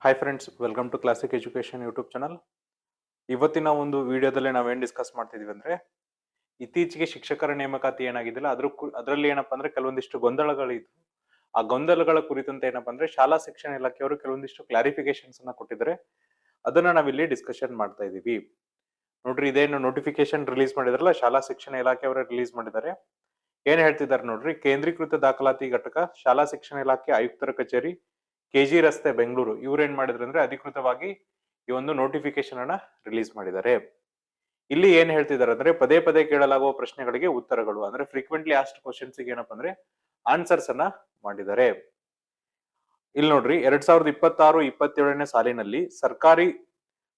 Hi friends, welcome to Classic Education YouTube channel. ಇವತ್ತಿನ ಒಂದು ವಿಡಿಯೋದಲ್ಲಿ ನಾವೇನ್ ಡಿಸ್ಕಸ್ ಮಾಡ್ತಿದೀವಿ ಅಂದ್ರೆ, ಇತ್ತೀಚೆಗೆ ಶಿಕ್ಷಕರ ನೇಮಕಾತಿ ಏನಾಗಿದ್ದಿಲ್ಲ ಅದರಲ್ಲಿ ಏನಪ್ಪಾ ಅಂದ್ರೆ ಕೆಲವೊಂದಿಷ್ಟು ಗೊಂದಲಗಳಿದ್ವು. ಆ ಗೊಂದಲಗಳ ಕುರಿತಂತೆ ಏನಪ್ಪಾ ಅಂದ್ರೆ ಶಾಲಾ ಶಿಕ್ಷಣ ಇಲಾಖೆಯವರು ಕೆಲವೊಂದಿಷ್ಟು ಕ್ಲಾರಿಫಿಕೇಶನ್ಸ್ ಅನ್ನ ಕೊಟ್ಟಿದ್ದಾರೆ. ಅದನ್ನ ನಾವಿಲ್ಲಿ ಡಿಸ್ಕಷನ್ ಮಾಡ್ತಾ ಇದೀವಿ. ನೋಡ್ರಿ, ಇದೇನು ನೋಟಿಫಿಕೇಶನ್ ರಿಲೀಸ್ ಮಾಡಿದ್ರಲ್ಲ, ಶಾಲಾ ಶಿಕ್ಷಣ ಇಲಾಖೆಯವರೇ ರಿಲೀಸ್ ಮಾಡಿದ್ದಾರೆ. ಏನ್ ಹೇಳ್ತಿದ್ದಾರೆ ನೋಡ್ರಿ: ಕೇಂದ್ರೀಕೃತ ದಾಖಲಾತಿ ಘಟಕ, ಶಾಲಾ ಶಿಕ್ಷಣ ಇಲಾಖೆ ಆಯುಕ್ತರ ಕಚೇರಿ, ಕೆಜಿ ರಸ್ತೆ, ಬೆಂಗಳೂರು, ಇವ್ರು ಏನ್ ಮಾಡಿದ್ರು ಅಂದ್ರೆ ಅಧಿಕೃತವಾಗಿ ಈ ಒಂದು ನೋಟಿಫಿಕೇಶನ್ ಅನ್ನ ರಿಲೀಸ್ ಮಾಡಿದ್ದಾರೆ. ಇಲ್ಲಿ ಏನ್ ಹೇಳ್ತಿದ್ದಾರೆ ಅಂದ್ರೆ, ಪದೇ ಪದೇ ಕೇಳಲಾಗುವ ಪ್ರಶ್ನೆಗಳಿಗೆ ಉತ್ತರಗಳು ಅಂದ್ರೆ ಫ್ರೀಕ್ವೆಂಟ್ಲಿ ಆಸ್ಕ್ಡ್ ಕ್ವಶನ್ಸ್ ಏನಪ್ಪಾ ಅಂದ್ರೆ ಆನ್ಸರ್ಸ್ ಅನ್ನ ಮಾಡಿದ್ದಾರೆ. ಇಲ್ಲಿ ನೋಡ್ರಿ, 2026-27ನೇ ಸಾಲಿನಲ್ಲಿ ಸರ್ಕಾರಿ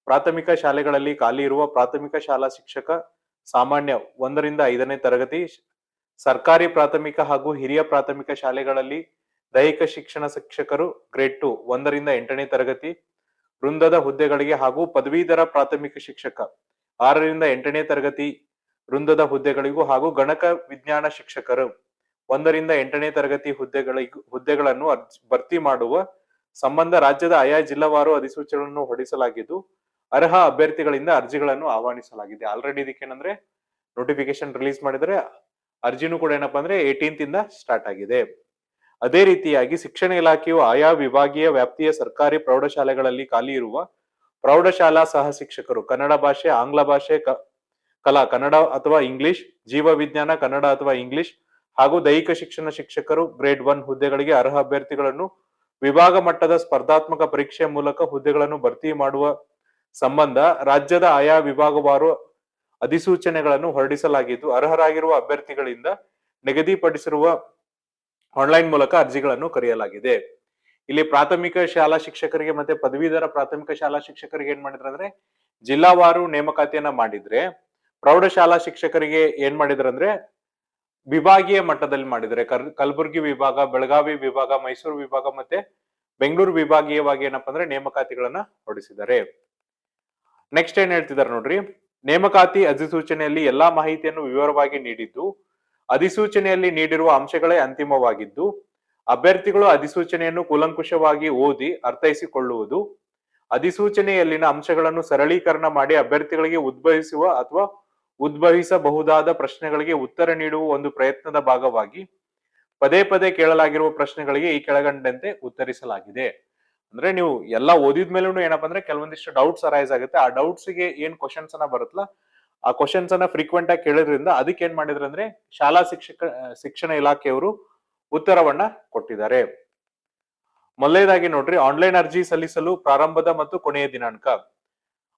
ಪ್ರಾಥಮಿಕ ಶಾಲೆಗಳಲ್ಲಿ ಖಾಲಿ ಇರುವ ಪ್ರಾಥಮಿಕ ಶಾಲಾ ಶಿಕ್ಷಕ ಸಾಮಾನ್ಯ 1ರಿಂದ 5ನೇ ತರಗತಿ, ಸರ್ಕಾರಿ ಪ್ರಾಥಮಿಕ ಹಾಗೂ ಹಿರಿಯ ಪ್ರಾಥಮಿಕ ಶಾಲೆಗಳಲ್ಲಿ ದೈಹಿಕ ಶಿಕ್ಷಣ ಶಿಕ್ಷಕರು ಗ್ರೇಡ್ 2 1ರಿಂದ 8ನೇ ತರಗತಿ ವೃಂದದ ಹುದ್ದೆಗಳಿಗೆ ಹಾಗೂ ಪದವೀಧರ ಪ್ರಾಥಮಿಕ ಶಿಕ್ಷಕ 6ರಿಂದ 8ನೇ ತರಗತಿ ವೃಂದದ ಹುದ್ದೆಗಳಿಗೂ ಹಾಗೂ ಗಣಕ ವಿಜ್ಞಾನ ಶಿಕ್ಷಕರು 1ರಿಂದ 8ನೇ ತರಗತಿ ಹುದ್ದೆಗಳನ್ನು ಭರ್ತಿ ಮಾಡುವ ಸಂಬಂಧ ರಾಜ್ಯದ ಆಯಾ ಜಿಲ್ಲಾವಾರು ಅಧಿಸೂಚನೆಯನ್ನು ಹೊರಡಿಸಲಾಗಿದ್ದು, ಅರ್ಹ ಅಭ್ಯರ್ಥಿಗಳಿಂದ ಅರ್ಜಿಗಳನ್ನು ಆಹ್ವಾನಿಸಲಾಗಿದೆ. ಆಲ್ರೆಡಿ ಇದಕ್ಕೇನಂದ್ರೆ ನೋಟಿಫಿಕೇಶನ್ ರಿಲೀಸ್ ಮಾಡಿದರೆ ಅರ್ಜಿನೂ ಕೂಡ ಏನಪ್ಪಾ ಅಂದ್ರೆ 18th ಇಂದ ಸ್ಟಾರ್ಟ್ ಆಗಿದೆ. ಅದೇ ರೀತಿಯಾಗಿ ಶಿಕ್ಷಣ ಇಲಾಖೆಯು ಆಯಾ ವಿಭಾಗೀಯ ವ್ಯಾಪ್ತಿಯ ಸರ್ಕಾರಿ ಪ್ರೌಢಶಾಲೆಗಳಲ್ಲಿ ಖಾಲಿ ಇರುವ ಪ್ರೌಢಶಾಲಾ ಸಹ ಶಿಕ್ಷಕರು ಕನ್ನಡ ಭಾಷೆ, ಆಂಗ್ಲ ಭಾಷೆ, ಕಲಾ ಕನ್ನಡ ಅಥವಾ ಇಂಗ್ಲಿಷ್, ಜೀವ ವಿಜ್ಞಾನ ಕನ್ನಡ ಅಥವಾ ಇಂಗ್ಲಿಷ್ ಹಾಗೂ ದೈಹಿಕ ಶಿಕ್ಷಣ ಶಿಕ್ಷಕರು ಗ್ರೇಡ್ 1 ಹುದ್ದೆಗಳಿಗೆ ಅರ್ಹ ಅಭ್ಯರ್ಥಿಗಳನ್ನು ವಿಭಾಗ ಮಟ್ಟದ ಸ್ಪರ್ಧಾತ್ಮಕ ಪರೀಕ್ಷೆಯ ಮೂಲಕ ಹುದ್ದೆಗಳನ್ನು ಭರ್ತಿ ಮಾಡುವ ಸಂಬಂಧ ರಾಜ್ಯದ ಆಯಾ ವಿಭಾಗವಾರು ಅಧಿಸೂಚನೆಗಳನ್ನು ಹೊರಡಿಸಲಾಗಿದ್ದು, ಅರ್ಹರಾಗಿರುವ ಅಭ್ಯರ್ಥಿಗಳಿಂದ ನಿಗದಿಪಡಿಸಿರುವ ಆನ್ಲೈನ್ ಮೂಲಕ ಅರ್ಜಿಗಳನ್ನು ಕರೆಯಲಾಗಿದೆ. ಇಲ್ಲಿ ಪ್ರಾಥಮಿಕ ಶಾಲಾ ಶಿಕ್ಷಕರಿಗೆ ಮತ್ತೆ ಪದವೀಧರ ಪ್ರಾಥಮಿಕ ಶಾಲಾ ಶಿಕ್ಷಕರಿಗೆ ಏನ್ ಮಾಡಿದ್ರೆ ಅಂದ್ರೆ ಜಿಲ್ಲಾವಾರು ನೇಮಕಾತಿಯನ್ನ ಮಾಡಿದ್ರೆ, ಪ್ರೌಢಶಾಲಾ ಶಿಕ್ಷಕರಿಗೆ ಏನ್ ಮಾಡಿದ್ರೆ ಅಂದ್ರೆ ವಿಭಾಗೀಯ ಮಟ್ಟದಲ್ಲಿ ಮಾಡಿದ್ರೆ ಕಲಬುರಗಿ ವಿಭಾಗ, ಬೆಳಗಾವಿ ವಿಭಾಗ, ಮೈಸೂರು ವಿಭಾಗ ಮತ್ತೆ ಬೆಂಗಳೂರು ವಿಭಾಗೀಯವಾಗಿ ಏನಪ್ಪಾ ಅಂದ್ರೆ ನೇಮಕಾತಿಗಳನ್ನ ಹೊರಡಿಸಿದ್ದಾರೆ. ನೆಕ್ಸ್ಟ್ ಏನ್ ಹೇಳ್ತಿದ್ದಾರೆ ನೋಡ್ರಿ: ನೇಮಕಾತಿ ಅಧಿಸೂಚನೆಯಲ್ಲಿ ಎಲ್ಲಾ ಮಾಹಿತಿಯನ್ನು ವಿವರವಾಗಿ ನೀಡಿದ್ದು, ಅಧಿಸೂಚನೆಯಲ್ಲಿ ನೀಡಿರುವ ಅಂಶಗಳೇ ಅಂತಿಮವಾಗಿದ್ದು, ಅಭ್ಯರ್ಥಿಗಳು ಅಧಿಸೂಚನೆಯನ್ನು ಕೂಲಂಕುಷವಾಗಿ ಓದಿ ಅರ್ಥೈಸಿಕೊಳ್ಳುವುದು, ಅಧಿಸೂಚನೆಯಲ್ಲಿನ ಅಂಶಗಳನ್ನು ಸರಳೀಕರಣ ಮಾಡಿ ಅಭ್ಯರ್ಥಿಗಳಿಗೆ ಉದ್ಭವಿಸುವ ಅಥವಾ ಉದ್ಭವಿಸಬಹುದಾದ ಪ್ರಶ್ನೆಗಳಿಗೆ ಉತ್ತರ ನೀಡುವ ಒಂದು ಪ್ರಯತ್ನದ ಭಾಗವಾಗಿ ಪದೇ ಪದೇ ಕೇಳಲಾಗಿರುವ ಪ್ರಶ್ನೆಗಳಿಗೆ ಈ ಕೆಳಗಂಡಂತೆ ಉತ್ತರಿಸಲಾಗಿದೆ. ಅಂದ್ರೆ ನೀವು ಎಲ್ಲ ಓದಿದ್ಮೇಲೂ ಏನಪ್ಪಾ ಅಂದ್ರೆ ಕೆಲವೊಂದಿಷ್ಟು ಡೌಟ್ಸ್ ಅರೈಸ್ ಆಗುತ್ತೆ. ಆ ಡೌಟ್ಸ್ ಗೆ ಏನ್ ಕ್ವಶನ್ಸ್ ಅನ್ನ ಬರುತ್ತಲ್ಲ, ಆ ಕ್ವಶನ್ಸ್ ಅನ್ನ ಫ್ರೀಕ್ವೆಂಟ್ ಆಗಿ ಕೇಳೋದ್ರಿಂದ ಅದಕ್ಕೆ ಏನ್ ಮಾಡಿದ್ರು ಅಂದ್ರೆ ಶಾಲಾ ಶಿಕ್ಷಣ ಇಲಾಖೆಯವರು ಉತ್ತರವನ್ನ ಕೊಟ್ಟಿದ್ದಾರೆ. ಮೊದಲನೇದಾಗಿ ನೋಡ್ರಿ, ಆನ್ಲೈನ್ ಅರ್ಜಿ ಸಲ್ಲಿಸಲು ಪ್ರಾರಂಭದ ಮತ್ತು ಕೊನೆಯ ದಿನಾಂಕ.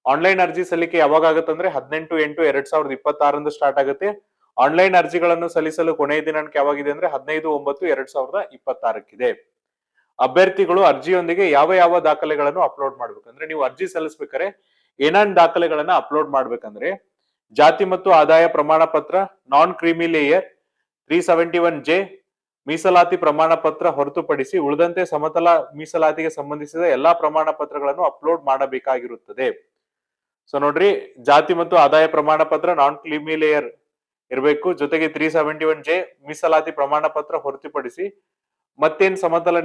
ಆನ್ಲೈನ್ ಅರ್ಜಿ ಸಲ್ಲಿಕೆ ಯಾವಾಗ ಆಗುತ್ತೆ ಅಂದ್ರೆ 18/8/2026 ಸ್ಟಾರ್ಟ್ ಆಗುತ್ತೆ. ಆನ್ಲೈನ್ ಅರ್ಜಿಗಳನ್ನು ಸಲ್ಲಿಸಲು ಕೊನೆಯ ದಿನಾಂಕ ಯಾವಾಗಿದೆ ಅಂದ್ರೆ 15/9/2026 ಅಭ್ಯರ್ಥಿಗಳು ಅರ್ಜಿಯೊಂದಿಗೆ ಯಾವ ಯಾವ ದಾಖಲೆಗಳನ್ನು ಅಪ್ಲೋಡ್ ಮಾಡ್ಬೇಕಂದ್ರೆ, ನೀವು ಅರ್ಜಿ ಸಲ್ಲಿಸಬೇಕಾದ್ರೆ ಏನೇನ್ ದಾಖಲೆಗಳನ್ನ ಅಪ್ಲೋಡ್ ಮಾಡ್ಬೇಕಂದ್ರೆ, ಜಾತಿ ಮತ್ತು ಆದಾಯ ಪ್ರಮಾಣ ಪತ್ರ, ನಾನ್ ಕ್ರೀಮಿ ಲೇಯರ್ 371J ಮೀಸಲಾತಿ ಪ್ರಮಾಣ ಪತ್ರ ಹೊರತುಪಡಿಸಿ ಉಳಿದಂತೆ ಸಮತಲ ಮೀಸಲಾತಿಗೆ ಸಂಬಂಧಿಸಿದ ಎಲ್ಲಾ ಪ್ರಮಾಣ ಪತ್ರಗಳನ್ನು ಅಪ್ಲೋಡ್ ಮಾಡಬೇಕಾಗಿರುತ್ತದೆ. ಸೊ ನೋಡ್ರಿ, ಜಾತಿ ಮತ್ತು ಆದಾಯ ಪ್ರಮಾಣ ಪತ್ರ ನಾನ್ ಕ್ರೀಮಿ ಲೇಯರ್ ಇರಬೇಕು, ಜೊತೆಗೆ 371J ಮೀಸಲಾತಿ ಪ್ರಮಾಣ ಪತ್ರ ಹೊರತುಪಡಿಸಿ ಮತ್ತೇನ್ ಸಮತಲ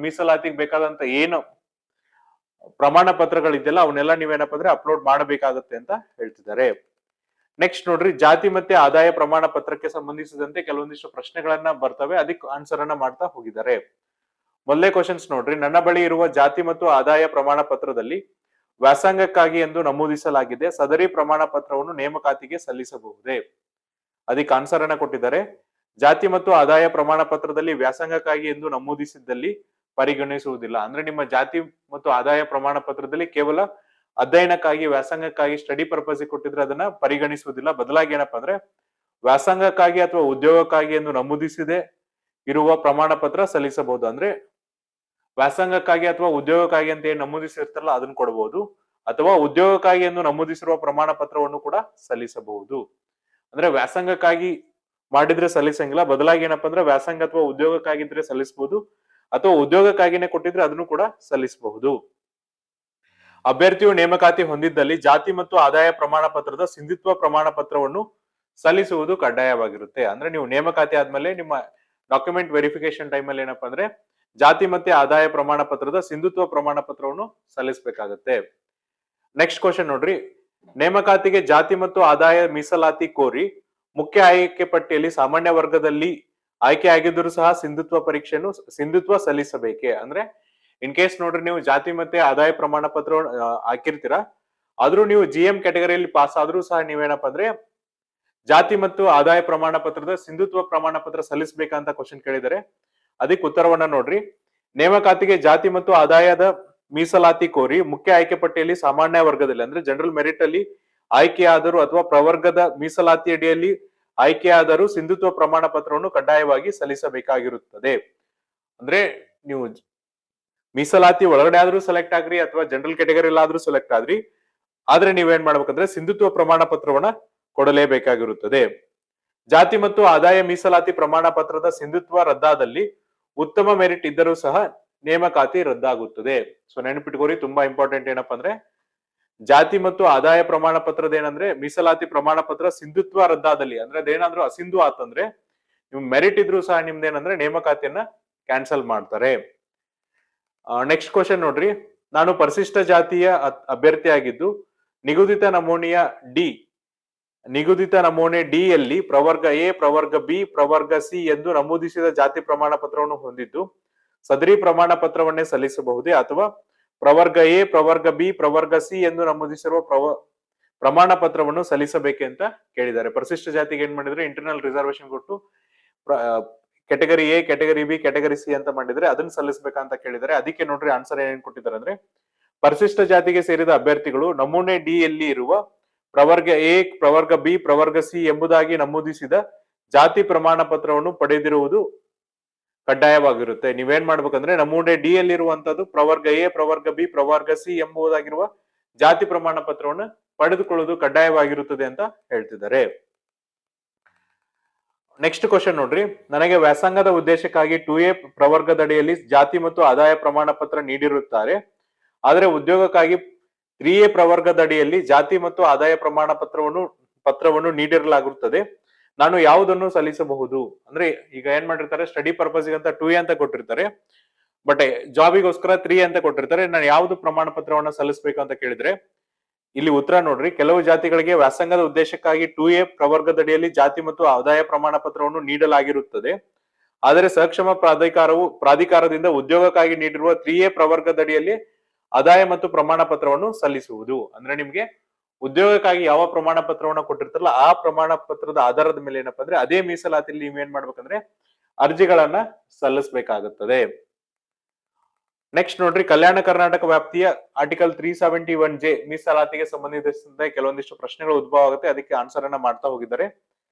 ಮೀಸಲಾತಿಗೆ ಬೇಕಾದಂತ ಏನು ಪ್ರಮಾಣ ಪತ್ರಗಳಿದೆಯಲ್ಲ ಅವನ್ನೆಲ್ಲ ನೀವೇನಪ್ಪ ಅಂದ್ರೆ ಅಪ್ಲೋಡ್ ಮಾಡಬೇಕಾಗುತ್ತೆ ಅಂತ ಹೇಳ್ತಿದ್ದಾರೆ. ನೆಕ್ಸ್ಟ್ ನೋಡ್ರಿ, ಜಾತಿ ಮತ್ತೆ ಆದಾಯ ಪ್ರಮಾಣ ಪತ್ರಕ್ಕೆ ಸಂಬಂಧಿಸಿದಂತೆ ಕೆಲವೊಂದಿಷ್ಟು ಪ್ರಶ್ನೆಗಳನ್ನ ಬರ್ತವೆ, ಅದಕ್ಕೆ ಆನ್ಸರ್ ಅನ್ನ ಮಾಡ್ತಾ ಹೋಗಿದ್ದಾರೆ. ಮೊದಲೇ ಕ್ವಶನ್ಸ್ ನೋಡ್ರಿ: ನನ್ನ ಬಳಿ ಇರುವ ಜಾತಿ ಮತ್ತು ಆದಾಯ ಪ್ರಮಾಣ ಪತ್ರದಲ್ಲಿ ವ್ಯಾಸಂಗಕ್ಕಾಗಿ ಎಂದು ನಮೂದಿಸಲಾಗಿದೆ, ಸದರಿ ಪ್ರಮಾಣ ಪತ್ರವನ್ನು ನೇಮಕಾತಿಗೆ ಸಲ್ಲಿಸಬಹುದೇ? ಅದಕ್ಕೆ ಆನ್ಸರ್ ಅನ್ನ ಕೊಟ್ಟಿದ್ದಾರೆ. ಜಾತಿ ಮತ್ತು ಆದಾಯ ಪ್ರಮಾಣ ಪತ್ರದಲ್ಲಿ ವ್ಯಾಸಂಗಕ್ಕಾಗಿ ಎಂದು ನಮೂದಿಸಿದ್ದಲ್ಲಿ ಪರಿಗಣಿಸುವುದಿಲ್ಲ. ಅಂದ್ರೆ ನಿಮ್ಮ ಜಾತಿ ಮತ್ತು ಆದಾಯ ಪ್ರಮಾಣ ಪತ್ರದಲ್ಲಿ ಕೇವಲ ಅಧ್ಯಯನಕ್ಕಾಗಿ, ವ್ಯಾಸಂಗಕ್ಕಾಗಿ, ಸ್ಟಡಿ ಪರ್ಪಸ್ ಕೊಟ್ಟಿದ್ರೆ ಅದನ್ನ ಪರಿಗಣಿಸುವುದಿಲ್ಲ. ಬದಲಾಗಿ ಏನಪ್ಪಾ ಅಂದ್ರೆ ವ್ಯಾಸಂಗಕ್ಕಾಗಿ ಅಥವಾ ಉದ್ಯೋಗಕ್ಕಾಗಿ ಎಂದು ನಮೂದಿಸದೆ ಇರುವ ಪ್ರಮಾಣ ಪತ್ರ ಸಲ್ಲಿಸಬಹುದು. ಅಂದ್ರೆ ವ್ಯಾಸಂಗಕ್ಕಾಗಿ ಅಥವಾ ಉದ್ಯೋಗಕ್ಕಾಗಿ ಅಂತ ಏನ್ ನಮೂದಿಸಿರ್ತಾರಲ್ಲ ಅದನ್ನ ಕೊಡಬಹುದು, ಅಥವಾ ಉದ್ಯೋಗಕ್ಕಾಗಿ ಎಂದು ನಮೂದಿಸಿರುವ ಪ್ರಮಾಣ ಪತ್ರವನ್ನು ಕೂಡ ಸಲ್ಲಿಸಬಹುದು. ಅಂದ್ರೆ ವ್ಯಾಸಂಗಕ್ಕಾಗಿ ಮಾಡಿದ್ರೆ ಸಲ್ಲಿಸಂಗಿಲ್ಲ, ಬದಲಾಗಿ ಏನಪ್ಪಾ ಅಂದ್ರೆ ವ್ಯಾಸಂಗ ಅಥವಾ ಉದ್ಯೋಗಕ್ಕಾಗಿದ್ರೆ ಸಲ್ಲಿಸಬಹುದು, ಅಥವಾ ಉದ್ಯೋಗಕ್ಕಾಗಿನೇ ಕೊಟ್ಟಿದ್ರೆ ಅದನ್ನು ಕೂಡ ಸಲ್ಲಿಸಬಹುದು. ಅಭ್ಯರ್ಥಿಯು ನೇಮಕಾತಿ ಹೊಂದಿದ್ದಲ್ಲಿ ಜಾತಿ ಮತ್ತು ಆದಾಯ ಪ್ರಮಾಣ ಪತ್ರದ ಸಿಂಧುತ್ವ ಪ್ರಮಾಣ ಪತ್ರವನ್ನು ಸಲ್ಲಿಸುವುದು ಕಡ್ಡಾಯವಾಗಿರುತ್ತೆ. ಅಂದ್ರೆ ನೀವು ನೇಮಕಾತಿ ಆದ್ಮೇಲೆ ನಿಮ್ಮ ಡಾಕ್ಯುಮೆಂಟ್ ವೆರಿಫಿಕೇಶನ್ ಟೈಮ್ ಅಲ್ಲಿ ಏನಪ್ಪಾ ಅಂದ್ರೆ ಜಾತಿ ಮತ್ತೆ ಆದಾಯ ಪ್ರಮಾಣ ಪತ್ರದ ಸಿಂಧುತ್ವ ಪ್ರಮಾಣ ಪತ್ರವನ್ನು ಸಲ್ಲಿಸಬೇಕಾಗತ್ತೆ. ನೆಕ್ಸ್ಟ್ ಕ್ವಶನ್ ನೋಡ್ರಿ, ನೇಮಕಾತಿಗೆ ಜಾತಿ ಮತ್ತು ಆದಾಯ ಮೀಸಲಾತಿ ಕೋರಿ ಮುಖ್ಯ ಆಯ್ಕೆ ಪಟ್ಟಿಯಲ್ಲಿ ಸಾಮಾನ್ಯ ವರ್ಗದಲ್ಲಿ ಆಯ್ಕೆ ಆಗಿದ್ರು ಸಹ ಸಿಂಧುತ್ವ ಸಲ್ಲಿಸಬೇಕೆ? ಅಂದ್ರೆ ಇನ್ ಕೇಸ್ ನೋಡ್ರಿ ನೀವು ಜಾತಿ ಮತ್ತೆ ಆದಾಯ ಪ್ರಮಾಣ ಪತ್ರ ಹಾಕಿರ್ತೀರಾ, ಆದ್ರೂ ನೀವು GM ಕ್ಯಾಟಗರಿಯಲ್ಲಿ ಪಾಸ್ ಆದ್ರೂ ಸಹ ನೀವೇನಪ್ಪ ಅಂದ್ರೆ ಜಾತಿ ಮತ್ತು ಆದಾಯ ಪ್ರಮಾಣ ಪತ್ರದ ಸಿಂಧುತ್ವ ಪ್ರಮಾಣ ಪತ್ರ ಸಲ್ಲಿಸಬೇಕಂತ ಕ್ವಶನ್ ಕೇಳಿದರೆ ಅದಕ್ಕೆ ಉತ್ತರವನ್ನ ನೋಡ್ರಿ. ನೇಮಕಾತಿಗೆ ಜಾತಿ ಮತ್ತು ಆದಾಯದ ಮೀಸಲಾತಿ ಕೋರಿ ಮುಖ್ಯ ಆಯ್ಕೆ ಪಟ್ಟಿಯಲ್ಲಿ ಸಾಮಾನ್ಯ ವರ್ಗದಲ್ಲಿ ಅಂದ್ರೆ ಜನರಲ್ ಮೆರಿಟ್ ಅಲ್ಲಿ ಆಯ್ಕೆಯಾದರೂ ಅಥವಾ ಪ್ರವರ್ಗದ ಮೀಸಲಾತಿ ಅಡಿಯಲ್ಲಿ ಆಯ್ಕೆಯಾದರೂ ಸಿಂಧುತ್ವ ಪ್ರಮಾಣ ಪತ್ರವನ್ನು ಕಡ್ಡಾಯವಾಗಿ ಸಲ್ಲಿಸಬೇಕಾಗಿರುತ್ತದೆ. ಅಂದ್ರೆ ನೀವು ಮೀಸಲಾತಿ ಒಳಗಡೆ ಆದ್ರೂ ಸೆಲೆಕ್ಟ್ ಆಗ್ರಿ ಅಥವಾ ಜನರಲ್ ಕ್ಯಾಟಗರಿ ಆದ್ರೂ ಸೆಲೆಕ್ಟ್ ಆದ್ರಿ, ಆದ್ರೆ ನೀವೇನ್ ಮಾಡ್ಬೇಕಂದ್ರೆ ಸಿಂಧುತ್ವ ಪ್ರಮಾಣ ಪತ್ರವನ್ನ ಕೊಡಲೇಬೇಕಾಗಿರುತ್ತದೆ. ಜಾತಿ ಮತ್ತು ಆದಾಯ ಮೀಸಲಾತಿ ಪ್ರಮಾಣ ಪತ್ರದ ಸಿಂಧುತ್ವ ರದ್ದಾದಲ್ಲಿ ಉತ್ತಮ ಮೆರಿಟ್ ಇದ್ದರೂ ಸಹ ನೇಮಕಾತಿ ರದ್ದಾಗುತ್ತದೆ. ಸೊ ನೆನಪಿಟ್ಕೋರಿ, ತುಂಬಾ ಇಂಪಾರ್ಟೆಂಟ್ ಏನಪ್ಪಾ ಅಂದ್ರೆ ಜಾತಿ ಮತ್ತು ಆದಾಯ ಪ್ರಮಾಣ ಪತ್ರದ ಏನಂದ್ರೆ ಮೀಸಲಾತಿ ಪ್ರಮಾಣ ಪತ್ರ ಸಿಂಧುತ್ವ ರದ್ದಾದಲ್ಲಿ ಅಂದ್ರೆ ಅದೇನಾದ್ರೂ ಅಸಿಂಧು ಆತಂದ್ರೆ ನಿಮ್ ಮೆರಿಟ್ ಇದ್ರೂ ಸಹ ನಿಮ್ದೇನಂದ್ರೆ ನೇಮಕಾತಿಯನ್ನ ಕ್ಯಾನ್ಸಲ್ ಮಾಡ್ತಾರೆ. ನೆಕ್ಸ್ಟ್ ಕ್ವಶನ್ ನೋಡ್ರಿ, ನಾನು ಪರಿಶಿಷ್ಟ ಜಾತಿಯ ಅಭ್ಯರ್ಥಿಯಾಗಿದ್ದು ನಿಗದಿತ ನಮೂನೆ ಡಿ ಯಲ್ಲಿ ಪ್ರವರ್ಗ ಎ, ಪ್ರವರ್ಗ ಬಿ, ಪ್ರವರ್ಗ ಸಿ ಎಂದು ನಮೂದಿಸಿದ ಜಾತಿ ಪ್ರಮಾಣ ಪತ್ರವನ್ನು ಹೊಂದಿದ್ದು ಸದರಿ ಪ್ರಮಾಣ ಪತ್ರವನ್ನೇ ಸಲ್ಲಿಸಬಹುದೇ ಅಥವಾ ಪ್ರವರ್ಗ ಎ, ಪ್ರವರ್ಗ ಬಿ, ಪ್ರವರ್ಗ ಸಿ ಎಂದು ನಮೂದಿಸಿರುವ ಪ್ರಮಾಣ ಪತ್ರವನ್ನು ಸಲ್ಲಿಸಬೇಕೆ ಅಂತ ಕೇಳಿದ್ದಾರೆ. ಪರಿಶಿಷ್ಟ ಜಾತಿಗೆ ಏನ್ ಮಾಡಿದ್ರೆ ಇಂಟರ್ನಲ್ ರಿಸರ್ವೇಶನ್ ಕೊಟ್ಟು category A, category B, category C ಅಂತ ಮಾಡಿದ್ರೆ ಅದನ್ನ ಸಲ್ಲಿಸಬೇಕಂತ ಕೇಳಿದ್ದಾರೆ. ಅದಕ್ಕೆ ನೋಡ್ರಿ ಆನ್ಸರ್ ಏನ್ ಕೊಟ್ಟಿದ್ದಾರೆ ಅಂದ್ರೆ ಪರಿಶಿಷ್ಟ ಜಾತಿಗೆ ಸೇರಿದ ಅಭ್ಯರ್ಥಿಗಳು ನಮೂನೆ ಡಿ ಯಲ್ಲಿ ಇರುವ ಪ್ರವರ್ಗ ಎ, ಪ್ರವರ್ಗ ಬಿ, ಪ್ರವರ್ಗ ಸಿ ಎಂಬುದಾಗಿ ನಮೂದಿಸಿದ ಜಾತಿ ಪ್ರಮಾಣ ಪತ್ರವನ್ನು ಪಡೆದಿರುವುದು ಕಡ್ಡಾಯವಾಗಿರುತ್ತೆ. ನೀವೇನ್ ಮಾಡ್ಬೇಕಂದ್ರೆ ನಮೂನೆ ಡಿ ಯಲ್ಲಿರುವಂತದ್ದು ಪ್ರವರ್ಗ ಎ, ಪ್ರವರ್ಗ ಬಿ, ಪ್ರವರ್ಗ ಸಿ ಎಂಬುದಾಗಿರುವ ಜಾತಿ ಪ್ರಮಾಣ ಪತ್ರವನ್ನು ಪಡೆದುಕೊಳ್ಳುವುದು ಕಡ್ಡಾಯವಾಗಿರುತ್ತದೆ ಅಂತ ಹೇಳ್ತಿದ್ದಾರೆ. ನೆಕ್ಸ್ಟ್ ಕ್ವಶನ್ ನೋಡ್ರಿ, ನನಗೆ ವ್ಯಾಸಂಗದ ಉದ್ದೇಶಕ್ಕಾಗಿ 2A ಪ್ರವರ್ಗದಡಿಯಲ್ಲಿ ಜಾತಿ ಮತ್ತು ಆದಾಯ ಪ್ರಮಾಣ ಪತ್ರ ನೀಡಿರುತ್ತಾರೆ, ಆದರೆ ಉದ್ಯೋಗಕ್ಕಾಗಿ 3A ಪ್ರವರ್ಗದಡಿಯಲ್ಲಿ ಜಾತಿ ಮತ್ತು ಆದಾಯ ಪ್ರಮಾಣ ಪತ್ರವನ್ನು ನೀಡಿರಲಾಗುತ್ತದೆ. ನಾನು ಯಾವುದನ್ನು ಸಲ್ಲಿಸಬಹುದು? ಅಂದ್ರೆ ಈಗ ಏನ್ ಮಾಡಿರ್ತಾರೆ, ಸ್ಟಡಿ ಪರ್ಪಸ್ ಅಂತ 2A ಅಂತ ಕೊಟ್ಟಿರ್ತಾರೆ, ಬಟ್ ಜಾಬಿಗೋಸ್ಕರ 3A ಅಂತ ಕೊಟ್ಟಿರ್ತಾರೆ. ನಾನು ಯಾವ್ದು ಪ್ರಮಾಣ ಪತ್ರವನ್ನ ಸಲ್ಲಿಸಬೇಕು ಅಂತ ಕೇಳಿದ್ರೆ ಇಲ್ಲಿ ಉತ್ತರ ನೋಡ್ರಿ, ಕೆಲವು ಜಾತಿಗಳಿಗೆ ವ್ಯಾಸಂಗದ ಉದ್ದೇಶಕ್ಕಾಗಿ 2A ಪ್ರವರ್ಗದಡಿಯಲ್ಲಿ ಜಾತಿ ಮತ್ತು ಆದಾಯ ಪ್ರಮಾಣ ಪತ್ರವನ್ನು ನೀಡಲಾಗಿರುತ್ತದೆ, ಆದರೆ ಸಕ್ಷಮ ಪ್ರಾಧಿಕಾರದಿಂದ ಉದ್ಯೋಗಕ್ಕಾಗಿ ನೀಡಿರುವ 3A ಪ್ರವರ್ಗದಡಿಯಲ್ಲಿ ಆದಾಯ ಮತ್ತು ಪ್ರಮಾಣ ಪತ್ರವನ್ನು ಸಲ್ಲಿಸುವುದು. ಅಂದ್ರೆ ನಿಮ್ಗೆ ಉದ್ಯೋಗಕ್ಕಾಗಿ ಯಾವ ಪ್ರಮಾಣ ಪತ್ರವನ್ನ ಕೊಟ್ಟಿರ್ತಾರಲ್ಲ ಆ ಪ್ರಮಾಣ ಪತ್ರದ ಆಧಾರದ ಮೇಲೆ ಏನಪ್ಪಾ ಅಂದ್ರೆ ಅದೇ ಮೀಸಲಾತಿಯಲ್ಲಿ ನೀವೇನ್ ಮಾಡ್ಬೇಕಂದ್ರೆ ಅರ್ಜಿಗಳನ್ನ ಸಲ್ಲಿಸಬೇಕಾಗುತ್ತದೆ. ನೆಕ್ಸ್ಟ್ ನೋಡ್ರಿ, ಕಲ್ಯಾಣ ಕರ್ನಾಟಕ ವ್ಯಾಪ್ತಿಯ ಆರ್ಟಿಕಲ್ 371J ಮೀಸಲಾತಿಗೆ ಸಂಬಂಧಿಸಿದಂತೆ ಕೆಲವೊಂದಿಷ್ಟು ಪ್ರಶ್ನೆಗಳು ಉದ್ಭವ ಆಗುತ್ತೆ, ಅದಕ್ಕೆ ಆನ್ಸರ್ ಅನ್ನ ಮಾಡ್ತಾ ಹೋಗಿದ್ದಾರೆ.